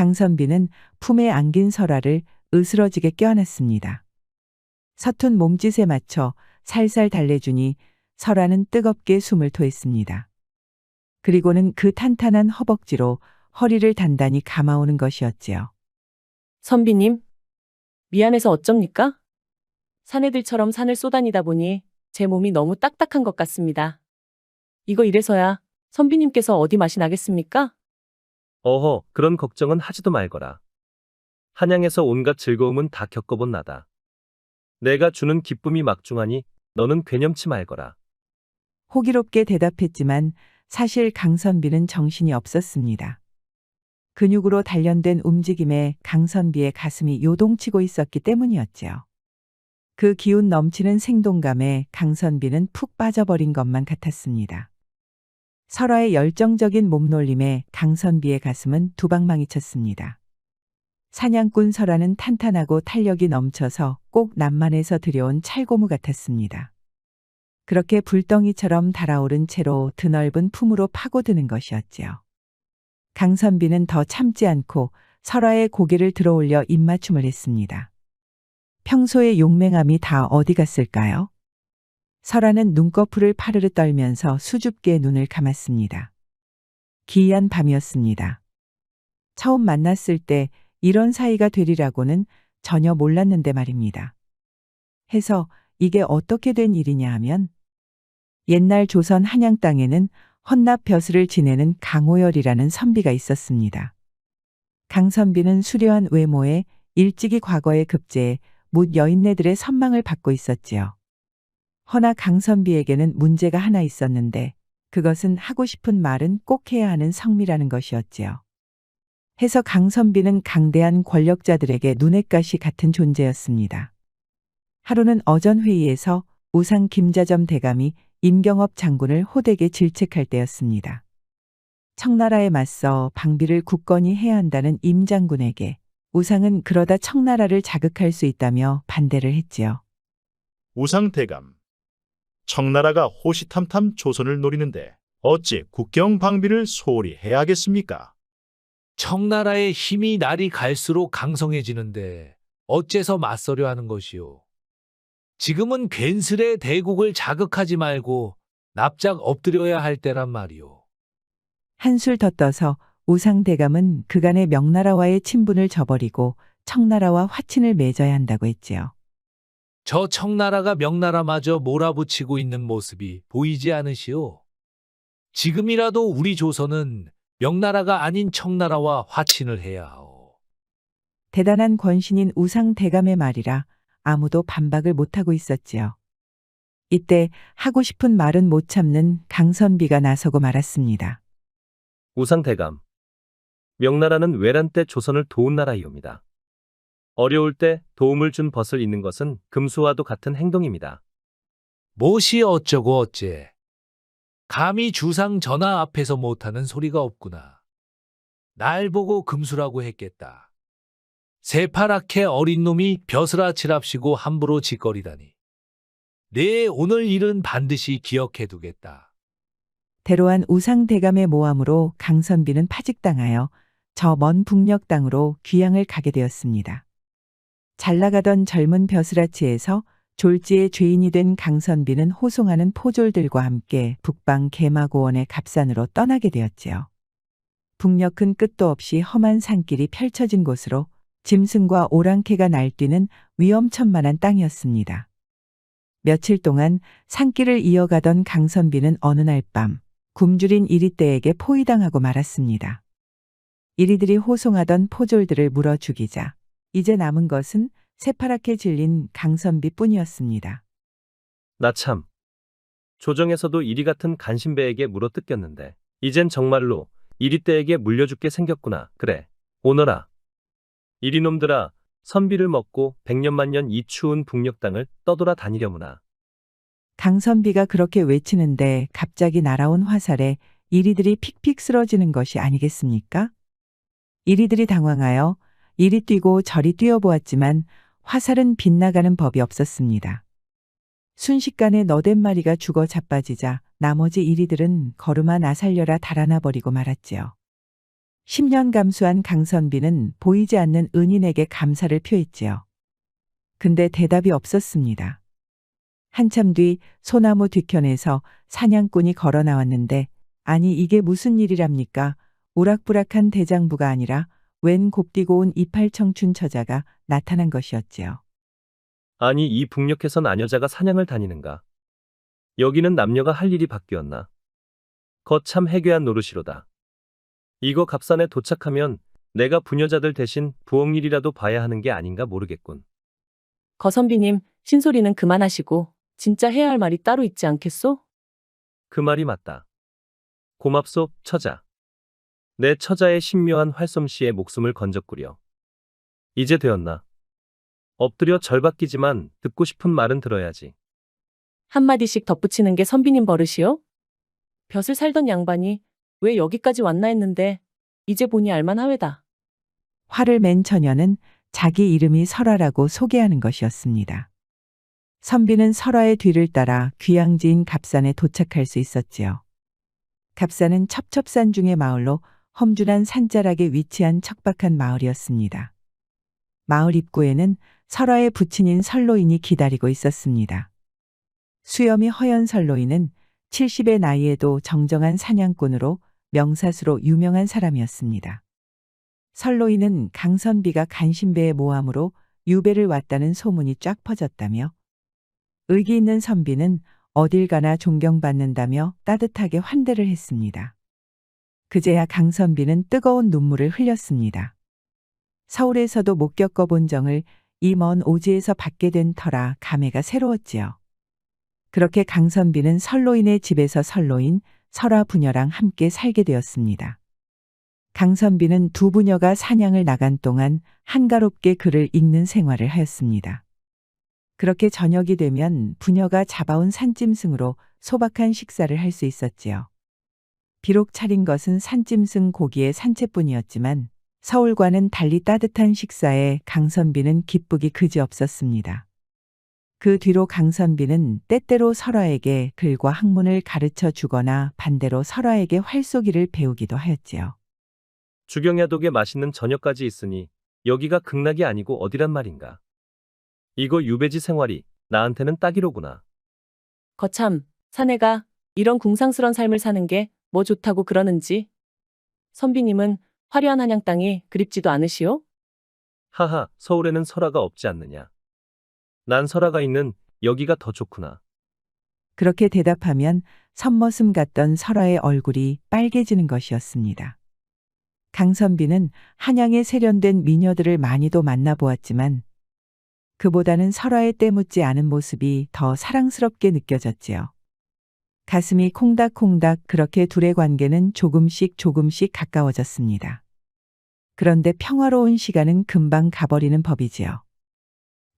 강선비는 품에 안긴 설아를 으스러지게 껴안았습니다. 서툰 몸짓에 맞춰 살살 달래주니 설아는 뜨겁게 숨을 토했습니다. 그리고는 그 탄탄한 허벅지로 허리를 단단히 감아오는 것이었지요. 선비님, 미안해서 어쩝니까? 사내들처럼 산을 쏘다니다 보니 제 몸이 너무 딱딱한 것 같습니다. 이거 이래서야 선비님께서 어디 맛이 나겠습니까? 어허, 그런 걱정은 하지도 말거라. 한양에서 온갖 즐거움은 다 겪어본 나다. 내가 주는 기쁨이 막중하니 너는 괴념치 말거라. 호기롭게 대답했지만 사실 강선비는 정신이 없었습니다. 근육으로 단련된 움직임에 강선비의 가슴이 요동치고 있었기 때문이었지요. 그 기운 넘치는 생동감에 강선비는 푹 빠져버린 것만 같았습니다. 설아의 열정적인 몸놀림에 강선비의 가슴은 두방망이 쳤습니다. 사냥꾼 설아는 탄탄하고 탄력이 넘쳐서 꼭 남만에서 들여온 찰고무 같았습니다. 그렇게 불덩이처럼 달아오른 채로 드넓은 품으로 파고드는 것이었지요. 강선비는 더 참지 않고 설아의 고개를 들어올려 입맞춤을 했습니다. 평소의 용맹함이 다 어디 갔을까요? 설아는 눈꺼풀을 파르르 떨면서 수줍게 눈을 감았습니다. 기이한 밤이었습니다. 처음 만났을 때 이런 사이가 되리라고는 전혀 몰랐는데 말입니다. 해서 이게 어떻게 된 일이냐 하면 옛날 조선 한양 땅에는 헌납 벼슬을 지내는 강오열이라는 선비가 있었습니다. 강선비는 수려한 외모에 일찍이 과거에 급제해 묻 여인네들의 선망을 받고 있었지요. 허나 강선비에게는 문제가 하나 있었는데 그것은 하고 싶은 말은 꼭 해야 하는 성미라는 것이었지요. 해서 강선비는 강대한 권력자들에게 눈엣가시 같은 존재였습니다. 하루는 어전회의에서 우상 김자점 대감이 임경업 장군을 호되게 질책할 때였습니다. 청나라에 맞서 방비를 굳건히 해야 한다는 임 장군에게 우상은 그러다 청나라를 자극할 수 있다며 반대를 했지요. 우상대감, 청나라가 호시탐탐 조선을 노리는데 어찌 국경 방비를 소홀히 해야겠습니까? 청나라의 힘이 날이 갈수록 강성해지는데 어째서 맞서려 하는 것이오. 지금은 괜스레 대국을 자극하지 말고 납작 엎드려야 할 때란 말이오. 한술 더 떠서 우상대감은 그간의 명나라와의 친분을 저버리고 청나라와 화친을 맺어야 한다고 했지요. 저 청나라가 명나라마저 몰아붙이고 있는 모습이 보이지 않으시오? 지금이라도 우리 조선은 명나라가 아닌 청나라와 화친을 해야 하오. 대단한 권신인 우상대감의 말이라 아무도 반박을 못하고 있었지요. 이때 하고 싶은 말은 못 참는 강선비가 나서고 말았습니다. 우상대감. 명나라는 외란 때 조선을 도운 나라이옵니다. 어려울 때 도움을 준 벗을 잇는 것은 금수와도 같은 행동입니다. 무엇이 어쩌고 어째. 감히 주상 전하 앞에서 못하는 소리가 없구나. 날 보고 금수라고 했겠다. 새파랗게 어린 놈이 벼슬아치랍시고 함부로 짓거리다니. 내 오늘 일은 반드시 기억해두겠다. 대로한 우상대감의 모함으로 강선비는 파직당하여 저 먼 북녘 땅으로 귀양을 가게 되었습니다. 잘 나가던 젊은 벼슬아치에서 졸지의 죄인이 된 강선비는 호송하는 포졸들과 함께 북방 개마고원의 갑산으로 떠나게 되었지요. 북녘은 끝도 없이 험한 산길이 펼쳐진 곳으로 짐승과 오랑캐가 날뛰는 위험천만한 땅이었습니다. 며칠 동안 산길을 이어가던 강선비는 어느 날 밤 굶주린 이리떼에게 포위당하고 말았습니다. 이리들이 호송하던 포졸들을 물어 죽이자 이제 남은 것은 새파랗게 질린 강선비뿐이었습니다. 나 참. 조정에서도 이리 같은 간신배에게 물어 뜯겼는데 이젠 정말로 이리떼에게 물려죽게 생겼구나. 그래. 오너라. 이리놈들아, 선비를 먹고 백년만년 이 추운 북녘 땅을 떠돌아 다니려무나. 강선비가 그렇게 외치는데 갑자기 날아온 화살에 이리들이 픽픽 쓰러지는 것이 아니겠습니까? 이리들이 당황하여 이리 뛰고 저리 뛰어보았지만 화살은 빗나가는 법이 없었습니다. 순식간에 너댓 마리가 죽어 자빠지자 나머지 이리들은 걸음아 나 살려라 달아나 버리고 말았지요. 10년 감수한 강선비는 보이지 않는 은인에게 감사를 표했지요. 근데 대답이 없었습니다. 한참 뒤 소나무 뒤편에서 사냥꾼이 걸어 나왔는데 아니 이게 무슨 일이랍니까? 우락부락한 대장부가 아니라 웬 곱디고 온 이팔청춘 처자가 나타난 것이었지요. 아니 이 북녘에선 아녀자가 사냥을 다니는가? 여기는 남녀가 할 일이 바뀌었나? 거참 해괴한 노릇이로다. 이거 갑산에 도착하면 내가 부녀자들 대신 부엌일이라도 봐야 하는 게 아닌가 모르겠군. 거선비님, 신소리는 그만하시고 진짜 해야 할 말이 따로 있지 않겠소? 그 말이 맞다. 고맙소, 처자. 내 처자의 신묘한 활솜씨에 목숨을 건졌구려. 이제 되었나? 엎드려 절박기지만 듣고 싶은 말은 들어야지. 한마디씩 덧붙이는 게 선비님 버릇이요? 벼슬 살던 양반이 왜 여기까지 왔나 했는데 이제 보니 알만하외다. 화를 맨 처녀는 자기 이름이 설화라고 소개하는 것이었습니다. 선비는 설화의 뒤를 따라 귀양지인 갑산에 도착할 수 있었지요. 갑산은 첩첩산 중의 마을로 험준한 산자락에 위치한 척박한 마을이었습니다. 마을 입구에는 설화의 부친인 설로인이 기다리고 있었습니다. 수염이 허연 설로인은 70의 나이에도 정정한 사냥꾼으로 명사수로 유명한 사람이었습니다. 설로인은 강선비가 간신배의 모함으로 유배를 왔다는 소문이 쫙 퍼졌다며 의기 있는 선비는 어딜 가나 존경받는다며 따뜻하게 환대를 했습니다. 그제야 강선비는 뜨거운 눈물을 흘렸습니다. 서울에서도 못 겪어본 정을 이 먼 오지에서 받게 된 터라 감회가 새로웠지요. 그렇게 강선비는 설로인의 집에서 설로인, 설화 부녀랑 함께 살게 되었습니다. 강선비는 두 부녀가 사냥을 나간 동안 한가롭게 글을 읽는 생활을 하였습니다. 그렇게 저녁이 되면 부녀가 잡아온 산짐승으로 소박한 식사를 할 수 있었지요. 비록 차린 것은 산짐승 고기의 산채뿐이었지만 서울과는 달리 따뜻한 식사에 강선비는 기쁘기 그지없었습니다. 그 뒤로 강선비는 때때로 설화에게 글과 학문을 가르쳐 주거나 반대로 설화에게 활쏘기를 배우기도 하였지요. 주경야독에 맛있는 저녁까지 있으니 여기가 극락이 아니고 어디란 말인가. 이거 유배지 생활이 나한테는 딱이로구나. 거참, 사내가 이런 궁상스런 삶을 사는 게 뭐 좋다고 그러는지. 선비님은 화려한 한양 땅이 그립지도 않으시오? 하하, 서울에는 설화가 없지 않느냐. 난 설아가 있는 여기가 더 좋구나. 그렇게 대답하면 선머슴 같던 설아의 얼굴이 빨개지는 것이었습니다. 강선비는 한양에 세련된 미녀들을 많이도 만나보았지만 그보다는 설아의 때묻지 않은 모습이 더 사랑스럽게 느껴졌지요. 가슴이 콩닥콩닥 그렇게 둘의 관계는 조금씩 가까워졌습니다. 그런데 평화로운 시간은 금방 가버리는 법이지요.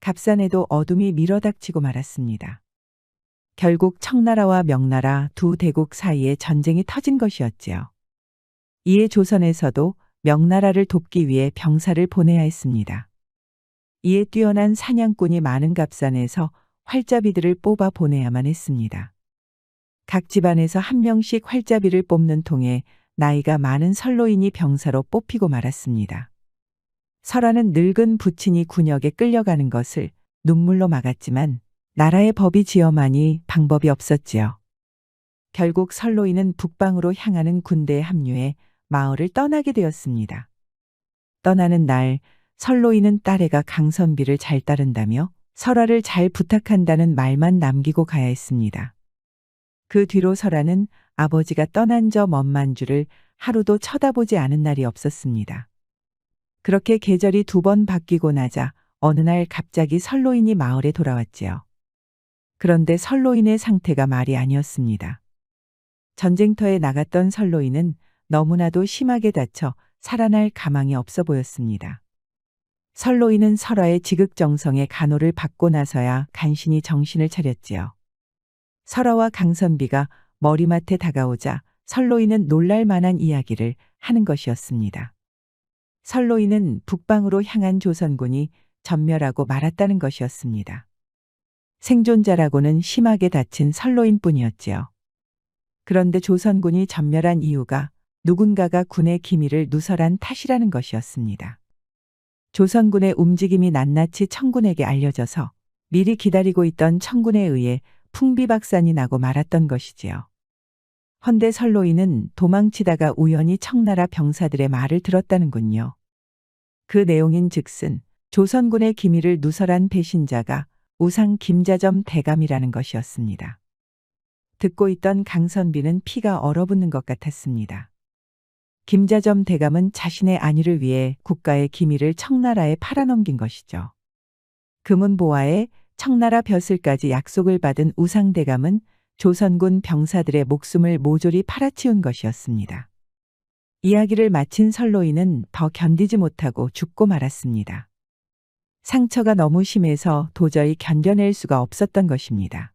갑산에도 어둠이 밀어닥치고 말았습니다. 결국 청나라와 명나라 두 대국 사이에 전쟁이 터진 것이었지요. 이에 조선에서도 명나라를 돕기 위해 병사를 보내야 했습니다. 이에 뛰어난 사냥꾼이 많은 갑산에서 활잡이들을 뽑아 보내야만 했습니다. 각 집안에서 한 명씩 활잡이를 뽑는 통에 나이가 많은 선로인이 병사로 뽑히고 말았습니다. 설아는 늙은 부친이 군역에 끌려가는 것을 눈물로 막았지만 나라의 법이 지엄하니 방법이 없었지요. 결국 선로인은 북방으로 향하는 군대에 합류해 마을을 떠나게 되었습니다. 떠나는 날 선로인은 딸애가 강선비를 잘 따른다며 설아를 잘 부탁한다는 말만 남기고 가야 했습니다. 그 뒤로 설아는 아버지가 떠난 저 먼 만주를 하루도 쳐다보지 않은 날이 없었습니다. 그렇게 계절이 2번 바뀌고 나자 어느 날 갑자기 선로인이 마을에 돌아왔지요. 그런데 선로인의 상태가 말이 아니었습니다. 전쟁터에 나갔던 선로인은 너무나도 심하게 다쳐 살아날 가망이 없어 보였습니다. 선로인은 설아의 지극정성의 간호를 받고 나서야 간신히 정신을 차렸지요. 설아와 강선비가 머리맡에 다가오자 선로인은 놀랄 만한 이야기를 하는 것이었습니다. 선로인은 북방으로 향한 조선군이 전멸하고 말았다는 것이었습니다. 생존자라고는 심하게 다친 선로인뿐이었지요. 그런데 조선군이 전멸한 이유가 누군가가 군의 기밀을 누설한 탓이라는 것이었습니다. 조선군의 움직임이 낱낱이 청군에게 알려져서 미리 기다리고 있던 청군에 의해 풍비박산이 나고 말았던 것이지요. 헌데 선로인은 도망치다가 우연히 청나라 병사들의 말을 들었다는군요. 그 내용인 즉슨 조선군의 기밀을 누설한 배신자가 우상 김자점 대감이라는 것이었습니다. 듣고 있던 강선비는 피가 얼어붙는 것 같았습니다. 김자점 대감은 자신의 안위를 위해 국가의 기밀을 청나라에 팔아넘긴 것이죠. 금은보화에 청나라 벼슬까지 약속을 받은 우상대감은 조선군 병사들의 목숨을 모조리 팔아치운 것이었습니다. 이야기를 마친 선로인은 더 견디지 못하고 죽고 말았습니다. 상처가 너무 심해서 도저히 견뎌낼 수가 없었던 것입니다.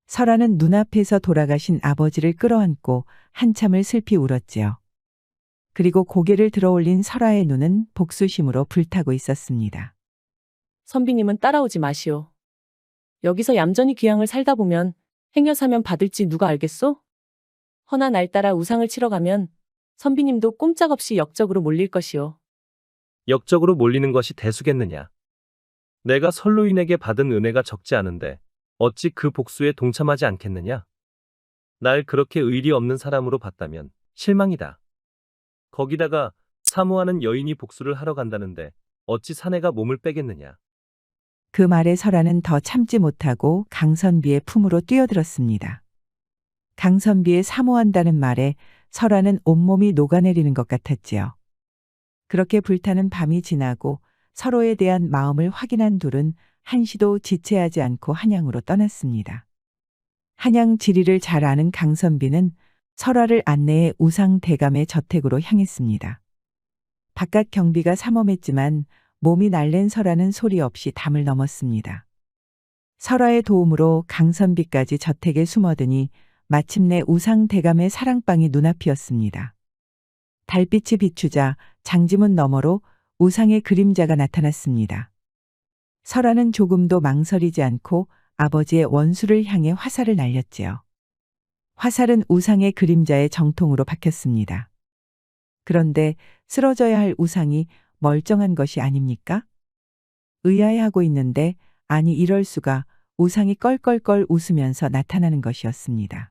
설아는 눈앞에서 돌아가신 아버지를 끌어안고 한참을 슬피 울었지요. 그리고 고개를 들어올린 설아의 눈은 복수심으로 불타고 있었습니다. 선비님은 따라오지 마시오. 여기서 얌전히 귀향을 살다 보면 행여사면 받을지 누가 알겠소? 허나 날 따라 우상을 치러 가면 선비님도 꼼짝없이 역적으로 몰릴 것이오. 역적으로 몰리는 것이 대수겠느냐. 내가 선로인에게 받은 은혜가 적지 않은데 어찌 그 복수에 동참하지 않겠느냐. 날 그렇게 의리 없는 사람으로 봤다면 실망이다. 거기다가 사모하는 여인이 복수를 하러 간다는데 어찌 사내가 몸을 빼겠느냐. 그 말에 설아는 더 참지 못하고 강선비의 품으로 뛰어들었습니다. 강선비의 사모한다는 말에 설아는 온몸이 녹아내리는 것 같았지요. 그렇게 불타는 밤이 지나고 서로에 대한 마음을 확인한 둘은 한시도 지체하지 않고 한양으로 떠났습니다. 한양 지리를 잘 아는 강선비는 설아를 안내해 우상 대감의 저택으로 향했습니다. 바깥 경비가 삼엄했지만 몸이 날랜 설아는 소리 없이 담을 넘었습니다. 설아의 도움으로 강선비까지 저택에 숨어드니 마침내 우상 대감의 사랑방이 눈앞이었습니다. 달빛이 비추자 장지문 너머로 우상의 그림자가 나타났습니다. 설아는 조금도 망설이지 않고 아버지의 원수를 향해 화살을 날렸지요. 화살은 우상의 그림자의 정통으로 박혔습니다. 그런데 쓰러져야 할 우상이 멀쩡한 것이 아닙니까? 의아해하고 있는데 아니 이럴 수가 우상이 껄껄껄 웃으면서 나타나는 것이었습니다.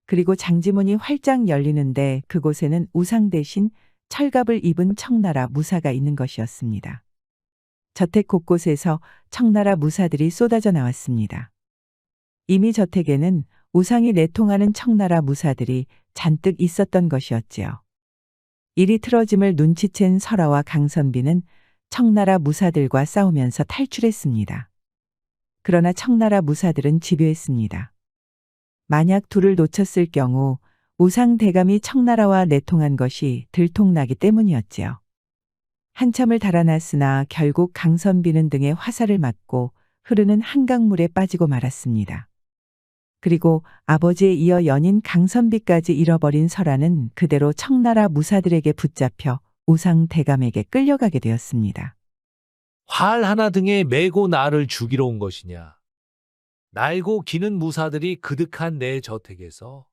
그리고 장지문이 활짝 열리는데 그곳에는 우상 대신 철갑을 입은 청나라 무사가 있는 것이었습니다. 저택 곳곳에서 청나라 무사들이 쏟아져 나왔습니다. 이미 저택에는 우상이 내통하는 청나라 무사들이 잔뜩 있었던 것이었지요. 일이 틀어짐을 눈치챈 설아와 강선비는 청나라 무사들과 싸우면서 탈출했습니다. 그러나 청나라 무사들은 집요했습니다. 만약 둘을 놓쳤을 경우 우상 대감이 청나라와 내통한 것이 들통나기 때문이었지요. 한참을 달아났으나 결국 강선비는 등에 화살을 맞고 흐르는 한강물에 빠지고 말았습니다. 그리고 아버지에 이어 연인 강선비까지 잃어버린 설아는 그대로 청나라 무사들에게 붙잡혀 우상 대감에게 끌려가게 되었습니다. 활 하나 등에 메고 나를 죽이러 온 것이냐? 날고 기는 무사들이 그득한 내 저택에서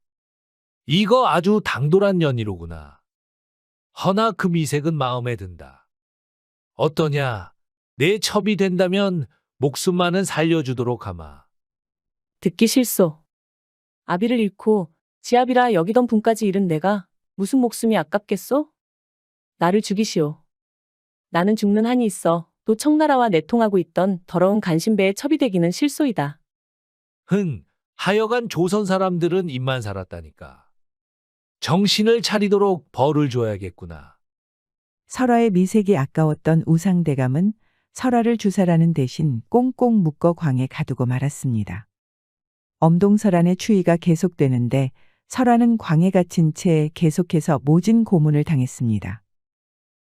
이거 아주 당돌한 년이로구나. 허나 그 미색은 마음에 든다. 어떠냐? 내 첩이 된다면 목숨만은 살려주도록 하마. 듣기 싫소. 아비를 잃고 지아비라 여기던 분까지 잃은 내가 무슨 목숨이 아깝겠소? 나를 죽이시오. 나는 죽는 한이 있어 또 청나라와 내통하고 있던 더러운 간신배의 첩이 되기는 실소이다. 하여간 조선 사람들은 입만 살았다니까. 정신을 차리도록 벌을 줘야겠구나. 설아의 미색이 아까웠던 우상대감은 설아를 주사라는 대신 꽁꽁 묶어 광에 가두고 말았습니다. 엄동설안의 추위가 계속되는데 설아는 광에 갇힌 채 계속해서 모진 고문을 당했습니다.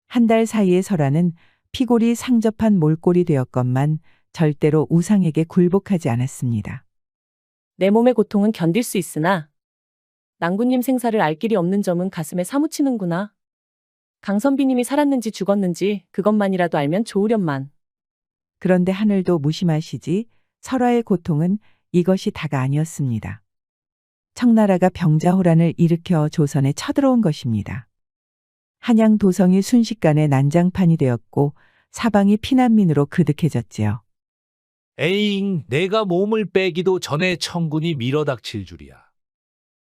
한 달 사이에 설아는 피골이 상접한 몰골이 되었건만 절대로 우상에게 굴복하지 않았습니다. 내 몸의 고통은 견딜 수 있으나 낭군님 생사를 알 길이 없는 점은 가슴에 사무치는구나. 강선비님이 살았는지 죽었는지 그것만이라도 알면 좋으련만. 그런데 하늘도 무심하시지 설아의 고통은 이것이 다가 아니었습니다. 청나라가 병자호란을 일으켜 조선에 쳐들어온 것입니다. 한양 도성이 순식간에 난장판이 되었고 사방이 피난민으로 그득해졌지요. 에잉, 내가 몸을 빼기도 전에 청군이 밀어닥칠 줄이야.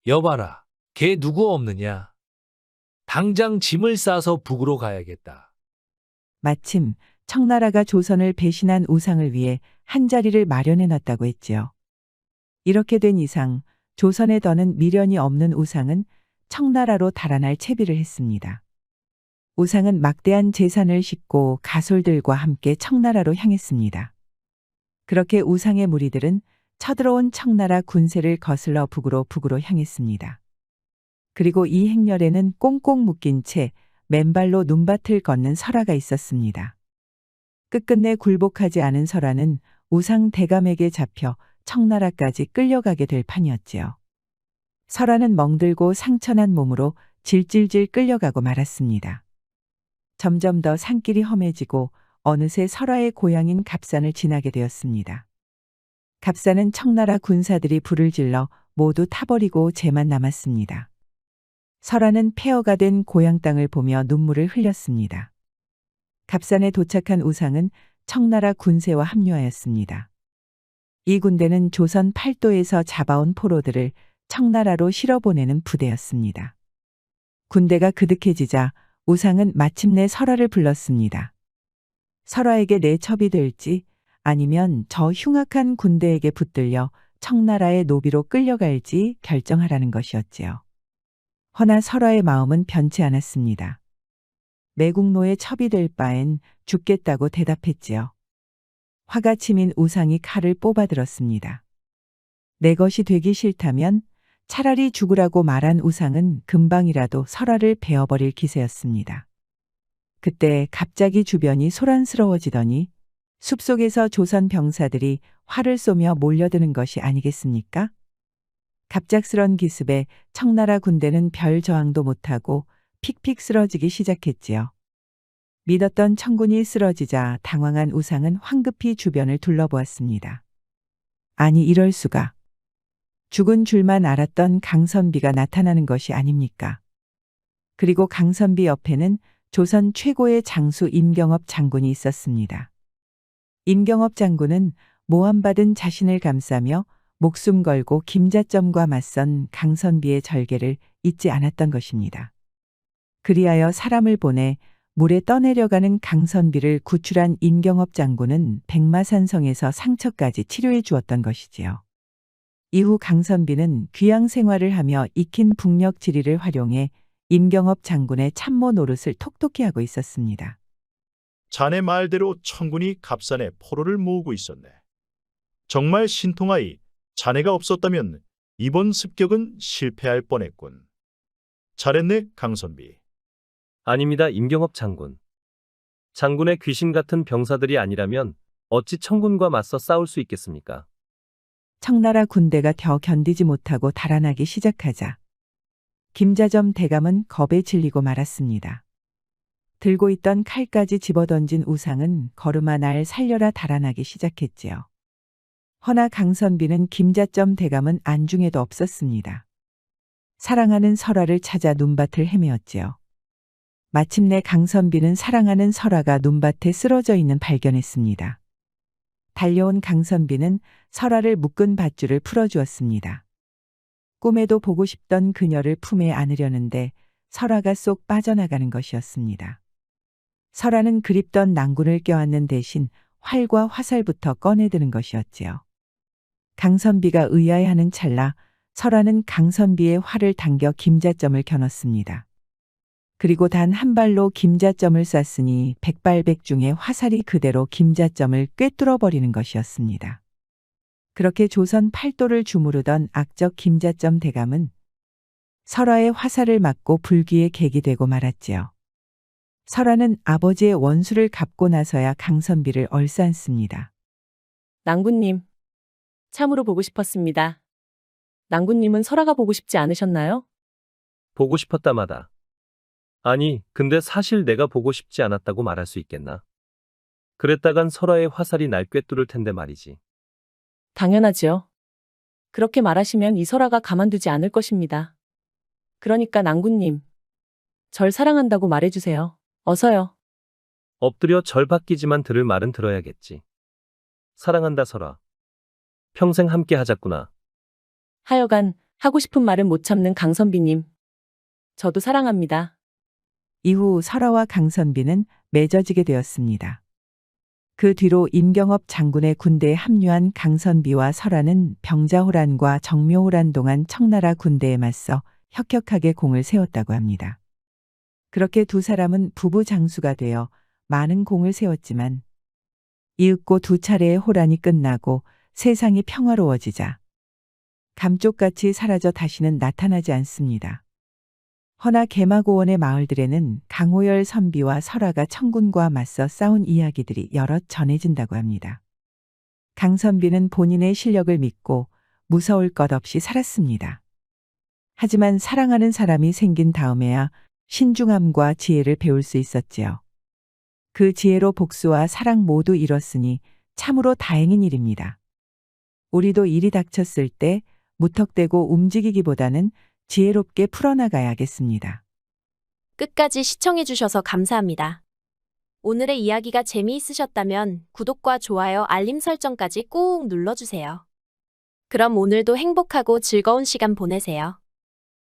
여봐라, 걔 누구 없느냐? 당장 짐을 싸서 북으로 가야겠다. 마침 청나라가 조선을 배신한 우상을 위해 한자리를 마련해 놨다고 했지요. 이렇게 된 이상 조선에 더는 미련이 없는 우상은 청나라로 달아날 채비를 했습니다. 우상은 막대한 재산을 싣고 가솔들과 함께 청나라로 향했습니다. 그렇게 우상의 무리들은 쳐들어온 청나라 군세를 거슬러 북으로 향했습니다. 그리고 이 행렬에는 꽁꽁 묶인 채 맨발로 눈밭을 걷는 설아가 있었습니다. 끝끝내 굴복하지 않은 설아는 우상 대감에게 잡혀 청나라까지 끌려가게 될 판이었지요. 설아는 멍들고 상처난 몸으로 질질질 끌려가고 말았습니다. 점점 더 산길이 험해지고 어느새 설아의 고향인 갑산을 지나게 되었습니다. 갑산은 청나라 군사들이 불을 질러 모두 타버리고 재만 남았습니다. 설아는 폐허가 된 고향 땅을 보며 눈물을 흘렸습니다. 갑산에 도착한 우상은 청나라 군세와 합류하였습니다. 이 군대는 조선 팔도에서 잡아온 포로들을 청나라로 실어보내는 부대였습니다. 군대가 그득해지자 우상은 마침내 설아를 불렀습니다. 설아에게 내 첩이 될지 아니면 저 흉악한 군대에게 붙들려 청나라의 노비로 끌려갈지 결정하라는 것이었지요. 허나 설아의 마음은 변치 않았습니다. 매국노의 첩이 될 바엔 죽겠다고 대답했지요. 화가 치민 우상이 칼을 뽑아들었습니다. 내 것이 되기 싫다면 차라리 죽으라고 말한 우상은 금방이라도 설아를 베어버릴 기세였습니다. 그때 갑자기 주변이 소란스러워지더니 숲속에서 조선 병사들이 활을 쏘며 몰려드는 것이 아니겠습니까? 갑작스런 기습에 청나라 군대는 별 저항도 못하고 픽픽 쓰러지기 시작했지요. 믿었던 청군이 쓰러지자 당황한 우상은 황급히 주변을 둘러보았습니다. 아니 이럴 수가. 죽은 줄만 알았던 강선비가 나타나는 것이 아닙니까? 그리고 강선비 옆에는 조선 최고의 장수 임경업 장군이 있었습니다. 임경업 장군은 모함받은 자신을 감싸며 목숨 걸고 김자점과 맞선 강선비의 절개를 잊지 않았던 것입니다. 그리하여 사람을 보내 물에 떠내려가는 강선비를 구출한 임경업 장군은 백마산성에서 상처까지 치료해 주었던 것이지요. 이후 강선비는 귀양 생활을 하며 익힌 북녘 지리를 활용해 임경업 장군의 참모 노릇을 톡톡히 하고 있었습니다. 자네 말대로 천군이 갑산에 포로를 모으고 있었네. 정말 신통하이 자네가 없었다면 이번 습격은 실패할 뻔했군. 잘했네, 강선비. 아닙니다, 임경업 장군. 장군의 귀신 같은 병사들이 아니라면 어찌 청군과 맞서 싸울 수 있겠습니까? 청나라 군대가 더 견디지 못하고 달아나기 시작하자 김자점 대감은 겁에 질리고 말았습니다. 들고 있던 칼까지 집어던진 우상은 걸음아 날 살려라 달아나기 시작했지요. 허나 강선비는 김자점 대감은 안중에도 없었습니다. 사랑하는 설아를 찾아 눈밭을 헤매었지요. 마침내 강선비는 사랑하는 설아가 눈밭에 쓰러져 있는 발견했습니다. 달려온 강선비는 설아를 묶은 밧줄을 풀어주었습니다. 꿈에도 보고 싶던 그녀를 품에 안으려는데 설아가 쏙 빠져나가는 것이었습니다. 설아는 그립던 낭군을 껴안는 대신 활과 화살부터 꺼내드는 것이었지요. 강선비가 의아해하는 찰나 설아는 강선비의 활을 당겨 김자점을 겨눴습니다. 그리고 단 한 발로 김자점을 쐈으니 백발백중의 화살이 그대로 김자점을 꿰뚫어 버리는 것이었습니다. 그렇게 조선 팔도를 주무르던 악적 김자점 대감은 설아의 화살을 맞고 불귀에 객이 되고 말았지요. 설아는 아버지의 원수를 갚고 나서야 강선비를 얼싸안습니다. 낭군님, 참으로 보고 싶었습니다. 낭군님은 설아가 보고 싶지 않으셨나요? 보고 싶었다마다. 아니, 근데 사실 내가 보고 싶지 않았다고 말할 수 있겠나? 그랬다간 설아의 화살이 날 꿰뚫을 텐데 말이지. 당연하지요. 그렇게 말하시면 이 설아가 가만두지 않을 것입니다. 그러니까 낭군님, 절 사랑한다고 말해주세요. 어서요. 엎드려 절 받기지만 들을 말은 들어야겠지. 사랑한다, 설아. 평생 함께 하자꾸나. 하여간 하고 싶은 말은 못 참는 강선비님. 저도 사랑합니다. 이후 설아와 강선비는 맺어지게 되었습니다. 그 뒤로 임경업 장군의 군대에 합류한 강선비와 설아는 병자호란과 정묘호란 동안 청나라 군대에 맞서 혁혁하게 공을 세웠다고 합니다. 그렇게 두 사람은 부부 장수가 되어 많은 공을 세웠지만 이윽고 두 차례의 호란이 끝나고 세상이 평화로워지자 감쪽같이 사라져 다시는 나타나지 않습니다. 허나 개마고원의 마을들에는 강호열 선비와 설아가 청군과 맞서 싸운 이야기들이 여럿 전해진다고 합니다. 강선비는 본인의 실력을 믿고 무서울 것 없이 살았습니다. 하지만 사랑하는 사람이 생긴 다음에야 신중함과 지혜를 배울 수 있었지요. 그 지혜로 복수와 사랑 모두 이뤘으니 참으로 다행인 일입니다. 우리도 일이 닥쳤을 때 무턱대고 움직이기보다는 지혜롭게 풀어나가야겠습니다. 끝까지 시청해주셔서 감사합니다. 오늘의 이야기가 재미있으셨다면 구독과 좋아요, 알림 설정까지 꾹 눌러주세요. 그럼 오늘도 행복하고 즐거운 시간 보내세요.